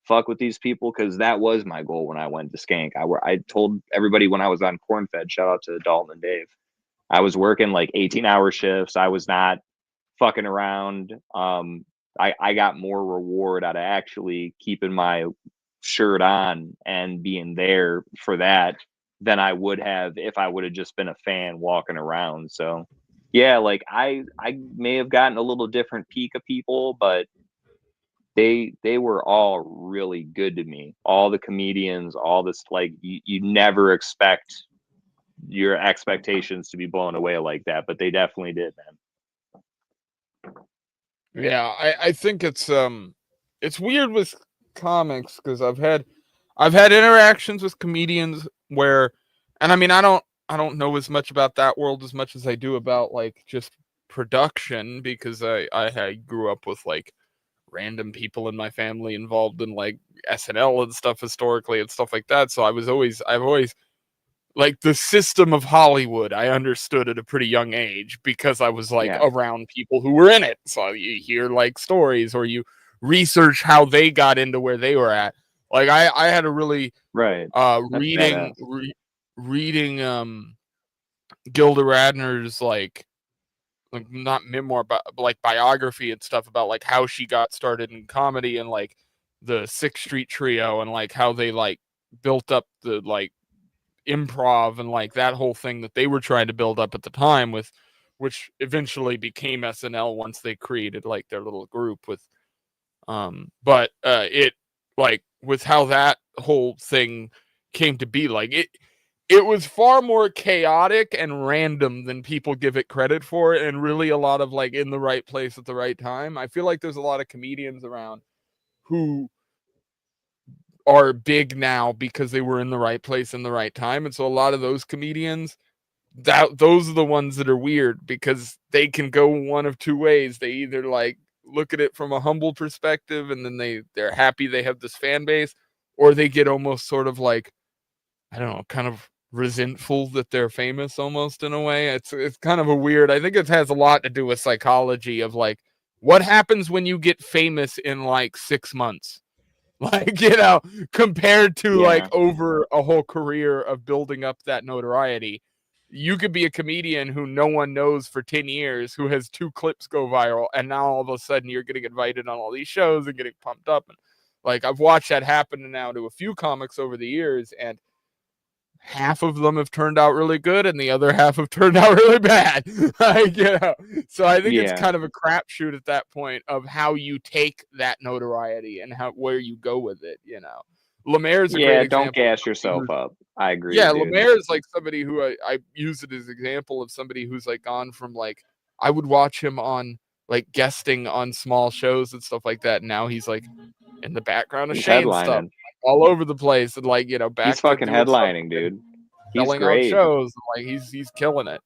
fuck with these people, because that was my goal when I went to Skank. I told everybody when I was on Cornfed, shout out to Dalton and Dave, I was working like 18-hour shifts. I was not fucking around. I got more reward out of actually keeping my shirt on and being there for that than I would have if I would have just been a fan walking around. So yeah, like I may have gotten a little different peek of people, but they were all really good to me. All the comedians, all this, like you never expect your expectations to be blown away like that, but they definitely did, man. Yeah, I think it's weird with comics because I've had interactions with comedians where, and I mean I don't know as much about that world as much as I do about like just production, because I grew up with like random people in my family involved in like SNL and stuff historically and stuff like that. So I've always like the system of Hollywood, I understood at a pretty young age because I was like around people who were in it. So you hear like stories or you research how they got into where they were at. Like I had a really reading Gilda Radner's like not memoir but like biography and stuff about like how she got started in comedy and like the 6th Street Trio and like how they like built up the like improv and like that whole thing that they were trying to build up at the time, with which eventually became SNL once they created like their little group with but it like with how that whole thing came to be, like it was far more chaotic and random than people give it credit for, and really a lot of like in the right place at the right time. I feel like there's a lot of comedians around who are big now because they were in the right place in the right time. And so a lot of those comedians, those are the ones that are weird because they can go one of two ways. They either like look at it from a humble perspective and then they're happy they have this fan base, or they get almost sort of like, I don't know, kind of resentful that they're famous almost in a way. It's kind of a weird, I think it has a lot to do with psychology of like what happens when you get famous in like 6 months. Like, you know, compared to like over a whole career of building up that notoriety. You could be a comedian who no one knows for 10 years, who has 2 clips go viral, and now all of a sudden you're getting invited on all these shows and getting pumped up. And like I've watched that happen now to a few comics over the years, and half of them have turned out really good and the other half have turned out really bad. Like, you know, so I think it's kind of a crapshoot at that point of how you take that notoriety and where you go with it, you know. Lemaire's a great example. Don't gas yourself up. I agree. Yeah, Lemaire is like somebody who I use it as an example of somebody who's like gone from like, I would watch him on like guesting on small shows and stuff like that. And now he's like in the background of Shane stuff, all over the place, and like, you know, back he's fucking headlining, dude. He's selling out shows. Like he's killing it.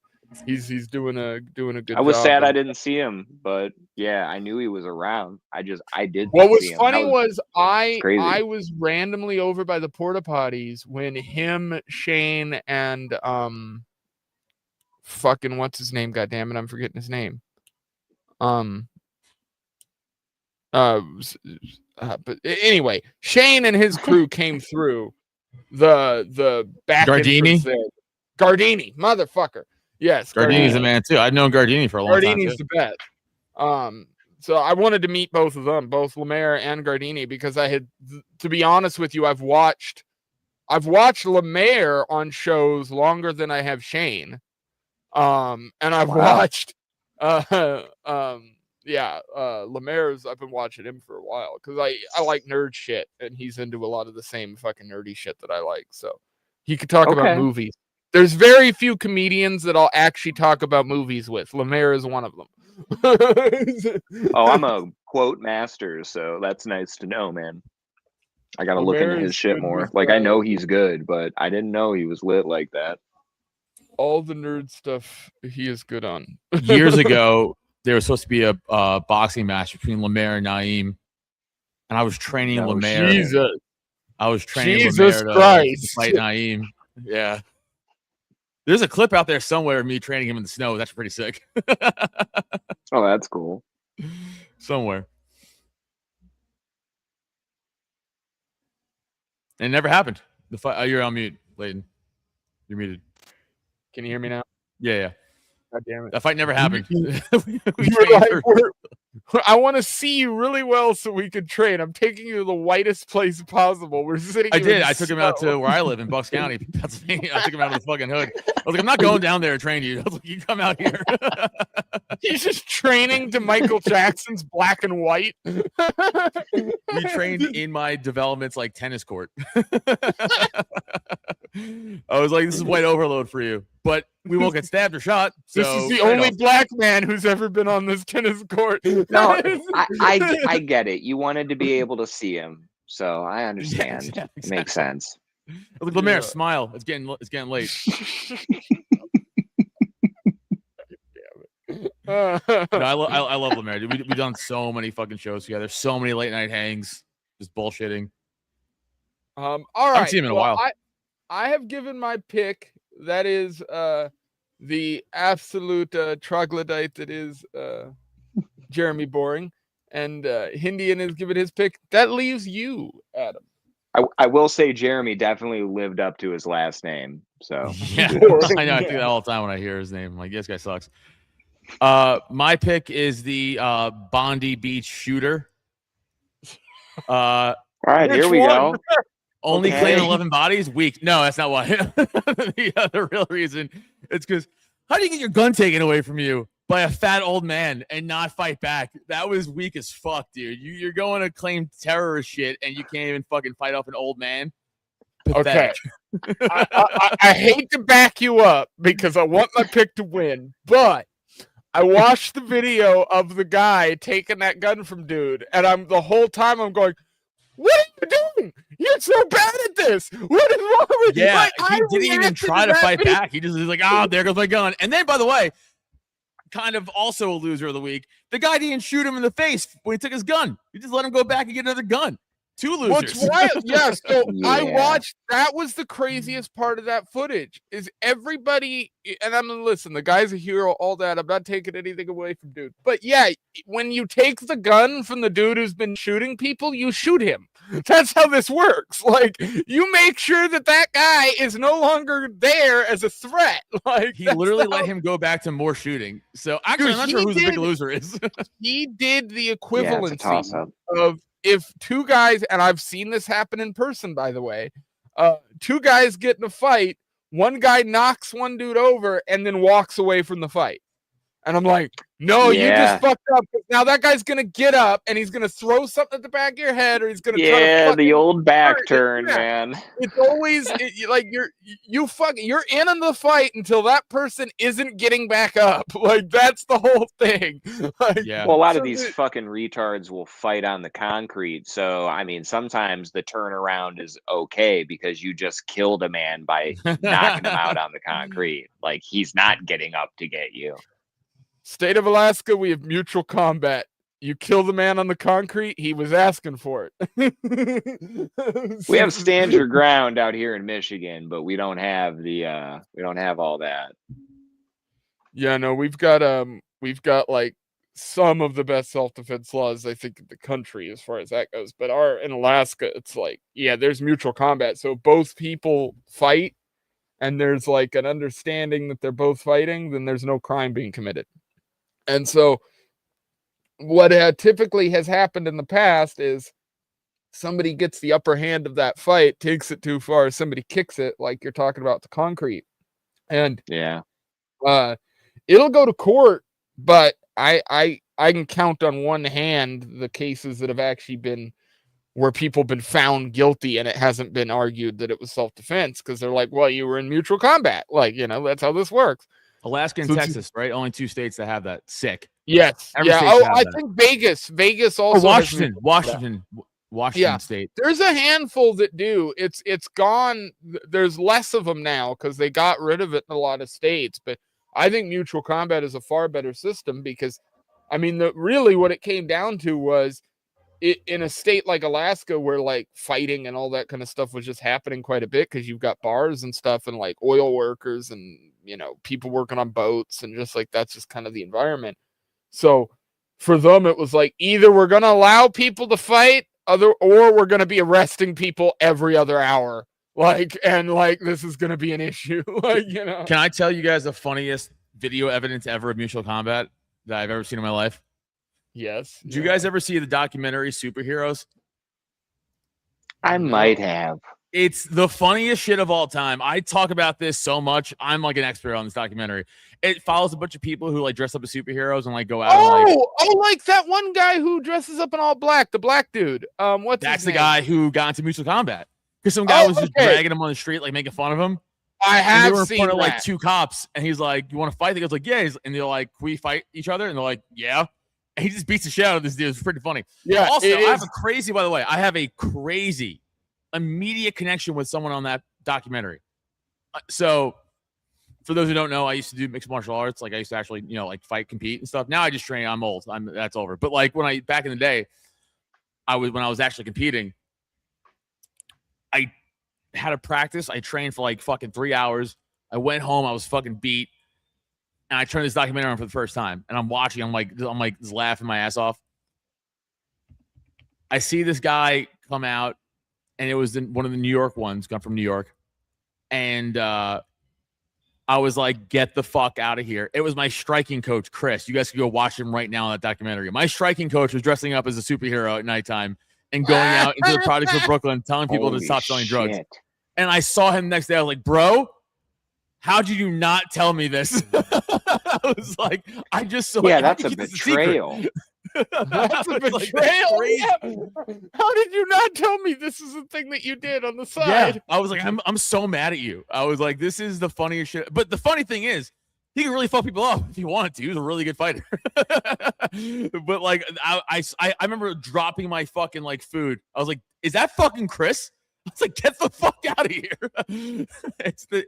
He's doing a good job. I was sad I didn't see him, but yeah, I knew he was around. I did. What was funny was I was randomly over by the porta potties when him, Shane, and fucking what's his name? God damn it, I'm forgetting his name. But anyway, Shane and his crew came through the back Gardini, motherfucker. Yes, Gardini's the man too. I've known Gardini for a long time. Gardini's the best. So I wanted to meet both of them, both Lemaire and Gardini, because I had, to be honest with you, I've watched Lemaire on shows longer than I have Shane. And I've watched Lemaire's, I've been watching him for a while because I like nerd shit, and he's into a lot of the same fucking nerdy shit that I like. So he could talk about movies. There's very few comedians that I'll actually talk about movies with. Lemaire is one of them. I'm a quote master, so that's nice to know, man. I gotta look into his shit more. Like, I know he's good, but I didn't know he was lit like that. All the nerd stuff he is good on. Years ago, there was supposed to be a boxing match between Lemaire and Naeem, and I was training Lemaire. Jesus. I was training Jesus Lemaire Christ. to fight Naeem. Yeah. There's a clip out there somewhere of me training him in the snow. That's pretty sick. Oh, that's cool. Somewhere. And it never happened. The fight. You're on mute, Leighton. You're muted. Can you hear me now? Yeah. God damn it. That fight never happened. You We were trained like, I want to see you really well so we could train. I'm taking you to the whitest place possible. We're sitting. I here did. in I took him out snow. to where I live in Bucks County, Pennsylvania. I took him out to the fucking hood. I was like, I'm not going down there to train you. I was like, you come out here. He's just training to Michael Jackson's Black and White. We trained in my development's like tennis court. I was like, this is white overload for you, but we won't get stabbed or shot. So This is the only black man who's ever been on this tennis court. No, I get it. You wanted to be able to see him, so I understand. Yeah, It makes sense. I was like, Lemaire, Yeah. smile. It's getting late. No, I love Lemaire. Dude. We've done so many fucking shows together, so many late night hangs, just bullshitting. All I right. haven't seen him in a while. I have given my pick. That is the absolute troglodyte that is Jeremy Boring, and Hindian has given his pick. That leaves you, Adam. I will say Jeremy definitely lived up to his last name. So Yeah, I know. I think that all the time when I hear his name. I'm like, this guy sucks. My pick is the Bondi Beach shooter. all right, Which here we one? go. Only Okay. claim 11 bodies? Weak. No, that's not why. The real reason, it's because how do you get your gun taken away from you by a fat old man and not fight back? That was weak as fuck, dude. You're going to claim terrorist shit and you can't even fucking fight off an old man? Okay. Pathetic. I hate to back you up because I want my pick to win, but I watched the video of the guy taking that gun from dude, and the whole time I'm going, "What are you doing? You're so bad at this. What is wrong with you?" Yeah, Like, he I didn't even reacted try to that fight video. back. He just was like, oh, there goes my gun. And then, by the way, kind of also a loser of the week, the guy didn't shoot him in the face when he took his gun. He just let him go back and get another gun. Two losers. What's wild? Yeah, so I Yeah. watched. That was the craziest part of that footage. Is everybody? And I'm listen. The guy's a hero. All that. I'm not taking anything away from dude. But yeah, when you take the gun from the dude who's been shooting people, you shoot him. That's how this works. Like you make sure that guy is no longer there as a threat. Like He that's literally how- let him go back to more shooting. So actually, I'm not sure he who the big did- loser is. He did the Yeah, it's a equivalency toss-up. of if two guys, and I've seen this happen in person, by the way, two guys get in a fight, one guy knocks one dude over and then walks away from the fight. And I'm like, no, you Yeah. just fucked up. Now that guy's going to get up and he's going to throw something at the back of your head, or he's going to try to Yeah, fucking the old back hurt. turn, Yeah. man. It's always like you're in the fight until that person isn't getting back up. Like that's the whole thing. Like, Yeah. Well, a lot so of these fucking retards will fight on the concrete. So, I mean, sometimes the turnaround is okay because you just killed a man by knocking him out on the concrete. Like, he's not getting up to get you. State of Alaska, we have mutual combat. You kill the man on the concrete, he was asking for it. We have stand your ground out here in Michigan, but we don't have all that. Yeah, no, we've got like some of the best self-defense laws I think in the country as far as that goes. But in Alaska, it's like, yeah, there's mutual combat. So both people fight and there's like an understanding that they're both fighting, then there's no crime being committed. And so what typically has happened in the past is somebody gets the upper hand of that fight, takes it too far, somebody kicks it, like you're talking about the concrete. And Yeah. it'll go to court, but I can count on one hand the cases that have actually been where people have been found guilty and it hasn't been argued that it was self-defense because they're like, well, you were in mutual combat. Like, that's how this works. Alaska and So Texas, right? Only two states that have that. Sick. Yes. Every Yeah. state Oh, should have I that. think Vegas Or also. has Washington Yeah. State. There's a handful that do. It's gone. There's less of them now because they got rid of it in a lot of states. But I think mutual combat is a far better system because, I mean, really what it came down to was in a state like Alaska where like fighting and all that kind of stuff was just happening quite a bit because you've got bars and stuff and like oil workers and, people working on boats and just like that's just kind of the environment. So for them, it was like either we're going to allow people to fight we're gonna be arresting people every other hour. This is gonna be an issue. Can I tell you guys the funniest video evidence ever of mutual combat that I've ever seen in my life? Yes. Did you guys ever see the documentary Superheroes? I might have. It's the funniest shit of all time. I talk about this so much. I'm like an expert on this documentary. It follows a bunch of people who like dress up as superheroes and like go out. Like that one guy who dresses up in all black, the black dude. That's the guy who got into mutual combat because some guy was just dragging him on the street, like making fun of him. I have they were in seen front of that. like two cops, and he's like, "You want to fight?" He goes like, "Yeah." And they're like, "Can we fight each other?" And they're like, "Yeah." And he just beats the shit out of this dude. It's pretty funny. Yeah. Also, I have a crazy immediate connection with someone on that documentary. So for those who don't know, I used to do mixed martial arts. Like I used to actually, like fight, compete and stuff. Now I just train. I'm old. That's over. But like back in the day, when I was actually competing, I had a practice. I trained for like fucking 3 hours. I went home. I was fucking beat. And I turned this documentary on for the first time. And I'm watching. I'm like just laughing my ass off. I see this guy come out. And it was one of the New York ones, come from New York. And I was like, get the fuck out of here. It was my striking coach, Chris. You guys can go watch him right now in that documentary. My striking coach was dressing up as a superhero at nighttime and going out into the projects of Brooklyn, telling people to stop selling drugs. And I saw him next day. I was like, bro, how did you not tell me this? I was like, I just saw. Yeah, that's a betrayal. That's a betrayal. How did you not tell me this is a thing that you did on the side? Yeah. I was like, I'm so mad at you. I was like, this is the funniest shit. But the funny thing is, he could really fuck people up if he wanted to. He was a really good fighter. But like, I remember dropping my fucking like food. I was like, is that fucking Chris? I was like, get the fuck out of here.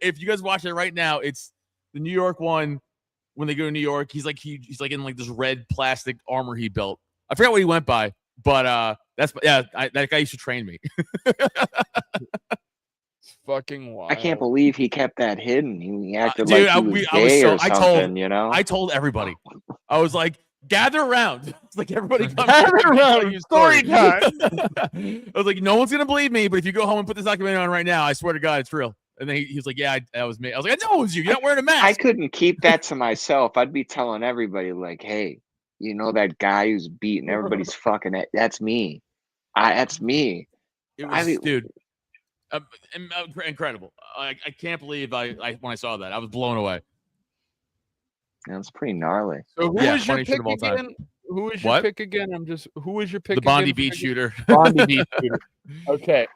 If you guys watch it right now, it's the New York one. When they go to New York, he's like in like this red plastic armor he built. I forgot what he went by, but that guy used to train me. It's fucking wild. I can't believe he kept that hidden. He acted dude, like he was gay or something, I told everybody. I was like, gather around. It's like everybody come gather around. Story time. I was like, no one's gonna believe me, but if you go home and put this documentary on right now, I swear to God, it's real. And then he was like, yeah, that was me. I was like, I know it was you. You're not wearing a mask. I couldn't keep that to myself. I'd be telling everybody, like, hey, you know that guy who's beating everybody's fucking it? That's me. That's me. It was, dude, incredible. I can't believe I when I saw that. I was blown away. That's pretty gnarly. So who is your pick again? Who is your pick again? Who was your pick? The Bondi Beach shooter. Bondi Beach shooter. Okay.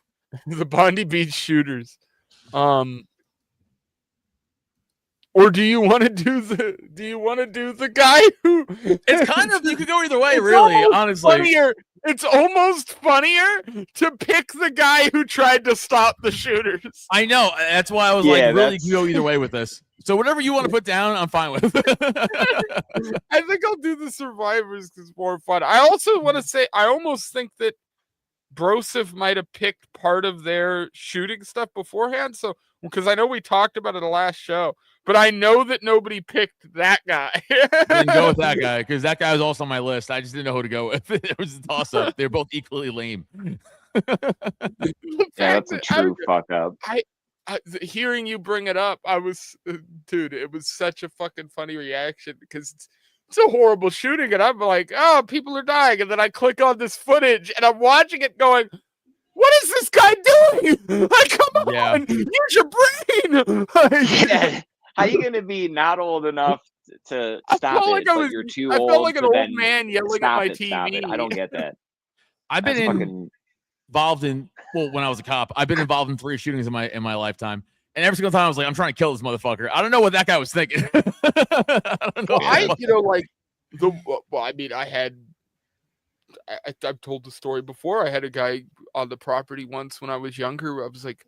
The Bondi Beach shooters. Or do you want to do the guy who? It's kind of, you could go either way, really. Honestly, funnier. It's almost funnier to pick the guy who tried to stop the shooters. I know. That's why I was like, really, you can go either way with this. So whatever you want to put down, I'm fine with. I think I'll do the survivors because it's more fun. I also want to say, I almost think that Broseph might have picked part of their shooting stuff beforehand. So, because I know we talked about it in the last show, but I know that nobody picked that guy. I didn't go with that guy because that guy was also on my list. I just didn't know who to go with. It was a toss up. They're both equally lame. Yeah, that's a true fuck up. Hearing you bring it up, dude, it was such a fucking funny reaction because it's a horrible shooting, and I'm like, oh, people are dying, and then I click on this footage, and I'm watching it going, what is this guy doing? Like, come on, use your brain. Yeah. How are you going to be not old enough to stop it, but you're too old? I felt like an old man yelling at my TV. I don't get that. I've been involved in, when I was a cop, I've been involved in 3 shootings in my lifetime. And every single time I was like, I'm trying to kill this motherfucker. I don't know what that guy was thinking. I don't know. I've told the story before. I had a guy on the property once when I was younger. I was like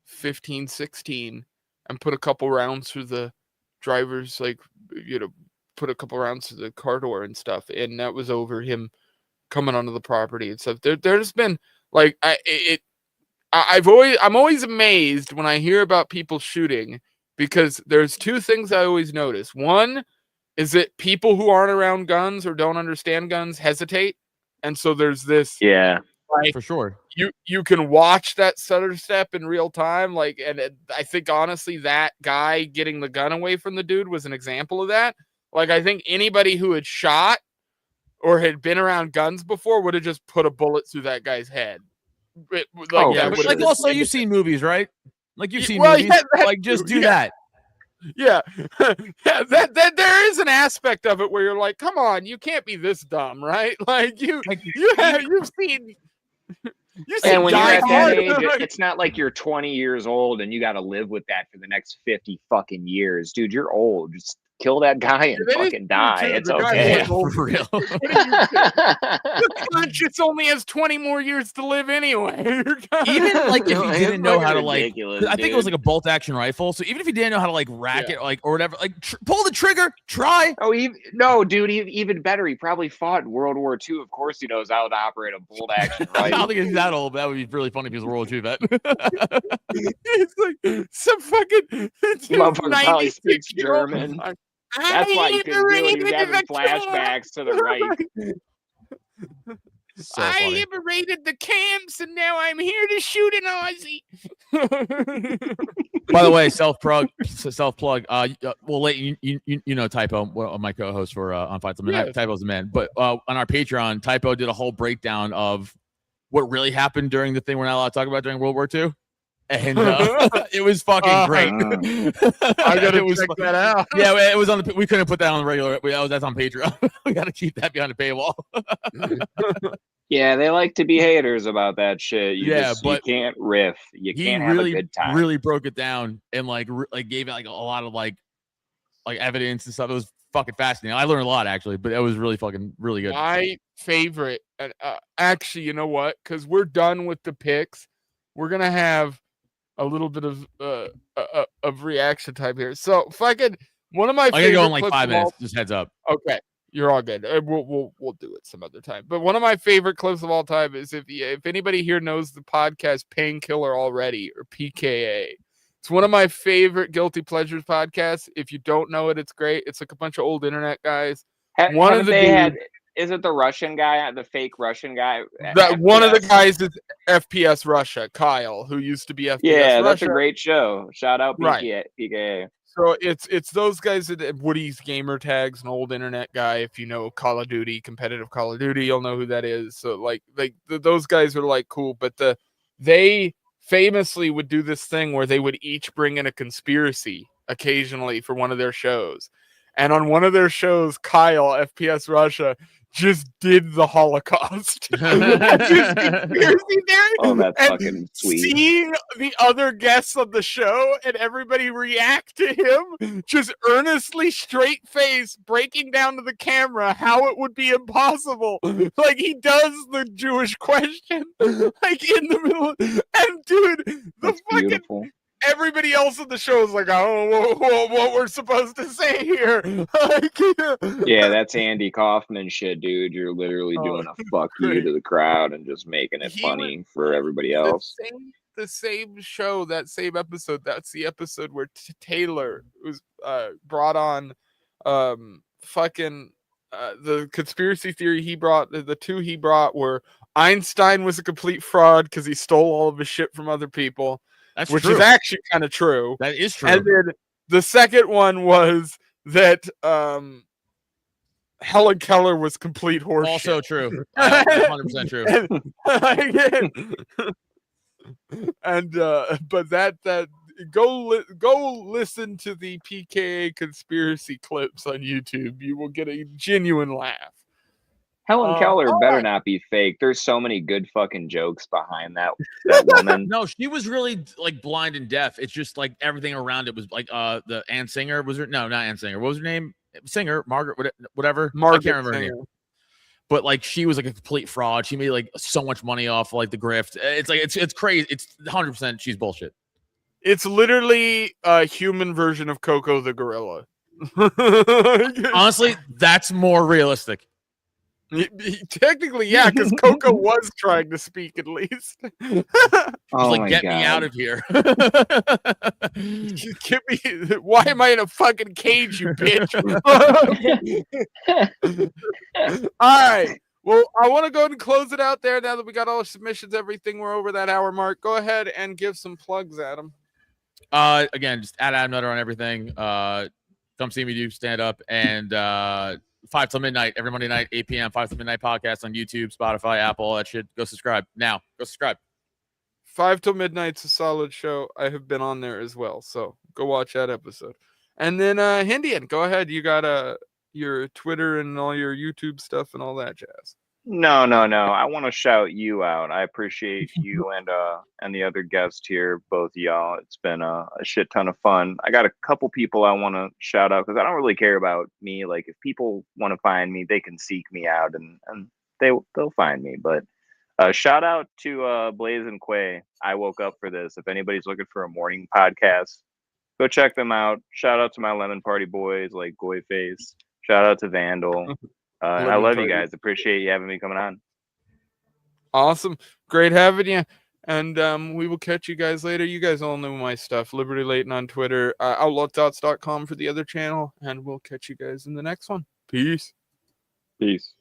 15, 16 and put a couple rounds through the driver's, put a couple rounds through the car door and stuff. And that was over him coming onto the property and stuff. There's been like, I'm always amazed when I hear about people shooting because there's 2 things I always notice. One is that people who aren't around guns or don't understand guns hesitate. And so there's this, like, for sure. You can watch that stutter step in real time, like, and I think honestly that guy getting the gun away from the dude was an example of that. Like, I think anybody who had shot or had been around guns before would have just put a bullet through that guy's head. Yeah, but like also you've seen movies, right? Like you've seen movies, like just do that. Yeah, yeah. That there is an aspect of it where you're like, come on, you can't be this dumb, right? Like you've seen. And when you're at that age, it's not like you're 20 years old and you got to live with that for the next 50 fucking years, dude. You're old. Just kill that guy and fucking die. It's okay. For real. The conscience only has 20 more years to live anyway. Even like if you didn't know how to like, ridiculous, I think it was like a bolt action rifle. So even if you didn't know how to like rack it, like or whatever, like pull the trigger, try. Oh, no, dude. Even better. He probably fought in World War II. Of course, he knows how to operate a bolt action rifle. I don't think he's that old, but that would be really funny if he was a World War II vet. It's like some fucking motherfucker probably speaks German. That's why he couldn't do it. He was having flashbacks to the right. So I liberated the camps, and now I'm here to shoot an Aussie. By the way, self plug. We'll let you know Typo, my co-host for on Fights. I mean, Typo's the man. But on our Patreon, Typo did a whole breakdown of what really happened during the thing we're not allowed to talk about during World War II. And it was fucking great. I gotta check that out. Yeah, it was on the. We couldn't put that on the regular. That's on Patreon. We got to keep that behind the paywall. Yeah, they like to be haters about that shit. But you can't riff. You can't have a good time. Really broke it down and like gave it like a lot of like evidence and stuff. It was fucking fascinating. I learned a lot actually, but it was really fucking really good. My favorite, actually, you know what? Because we're done with the picks, we're gonna have a little bit of reaction time here. So fucking one of my favorite. I gotta go in like 5 minutes. Just heads up. Okay, you're all good. We'll do it some other time. But one of my favorite clips of all time is if anybody here knows the podcast Painkiller already or PKA. It's one of my favorite guilty pleasures podcasts. If you don't know it, it's great. It's like a bunch of old internet guys. Is it the Russian guy, the fake Russian guy? One of the guys is FPS Russia, Kyle, who used to be FPS Russia. That's a great show. Shout out PKA. Right. So it's those guys that Woody's Gamer Tags, an old internet guy. If you know Call of Duty, competitive Call of Duty, you'll know who that is. So like those guys are like cool, but they famously would do this thing where they would each bring in a conspiracy occasionally for one of their shows. And on one of their shows, Kyle, FPS Russia, just did the Holocaust. Oh, that's fucking sweet. Seeing the other guests of the show and everybody react to him, just earnestly, straight face, breaking down to the camera how it would be impossible. Like he does the Jewish question, like in the middle. And dude, that's fucking beautiful. Everybody else in the show is like, I don't know what we're supposed to say here. Yeah, that's Andy Kaufman shit, dude. You're literally doing a fuck you to the crowd and just making it funny for everybody else. The same show, that same episode. That's the episode where Taylor was brought on. The conspiracy theory he brought. The two he brought were Einstein was a complete fraud because he stole all of his shit from other people. Which true. Is actually kind of true. That is true. And then the second one was that Helen Keller was complete horseshit. Also true. 100% true. But that go listen to the PKA conspiracy clips on YouTube. You will get a genuine laugh. Helen Keller better not be fake. There's so many good fucking jokes behind that woman. No, she was really like blind and deaf. It's just like everything around it was like the Ann Singer was her. No, not Ann Singer. What was her name? Singer, Margaret, whatever. I can't remember her name. But like she was like a complete fraud. She made like so much money off like the grift. It's like it's crazy. It's 100% she's bullshit. It's literally a human version of Coco the gorilla. Honestly, that's more realistic. Technically, yeah, because Coco was trying to speak at least. Like, get me out of here. Why am I in a fucking cage, you bitch? All right. Well, I want to go and close it out there now that we got all the submissions, everything. We're over that hour mark. Go ahead and give some plugs, Adam. Again, just at Adam Nutter on everything. Come see me do stand up, and 5 till midnight every Monday night, 8 p.m. 5 till midnight podcast on YouTube, Spotify, Apple, all that shit. Go subscribe now. Go subscribe. 5 till midnight's a solid show. I have been on there as well, so go watch that episode. And then Hindian, go ahead. You got your Twitter and all your YouTube stuff and all that jazz. No. I want to shout you out. I appreciate you and the other guest here, both of y'all. It's been a shit ton of fun. I got a couple people I want to shout out because I don't really care about me. Like if people want to find me, they can seek me out and they'll find me. But shout out to Blaze and Quay. I woke up for this. If anybody's looking for a morning podcast, go check them out. Shout out to my Lemon Party boys like Goy Face. Shout out to Vandal. And I love you guys. Appreciate you having me coming on. Awesome. Great having you. And we will catch you guys later. You guys all know my stuff. Liberty Layton on Twitter. OutlawThoughts.com for the other channel. And we'll catch you guys in the next one. Peace. Peace.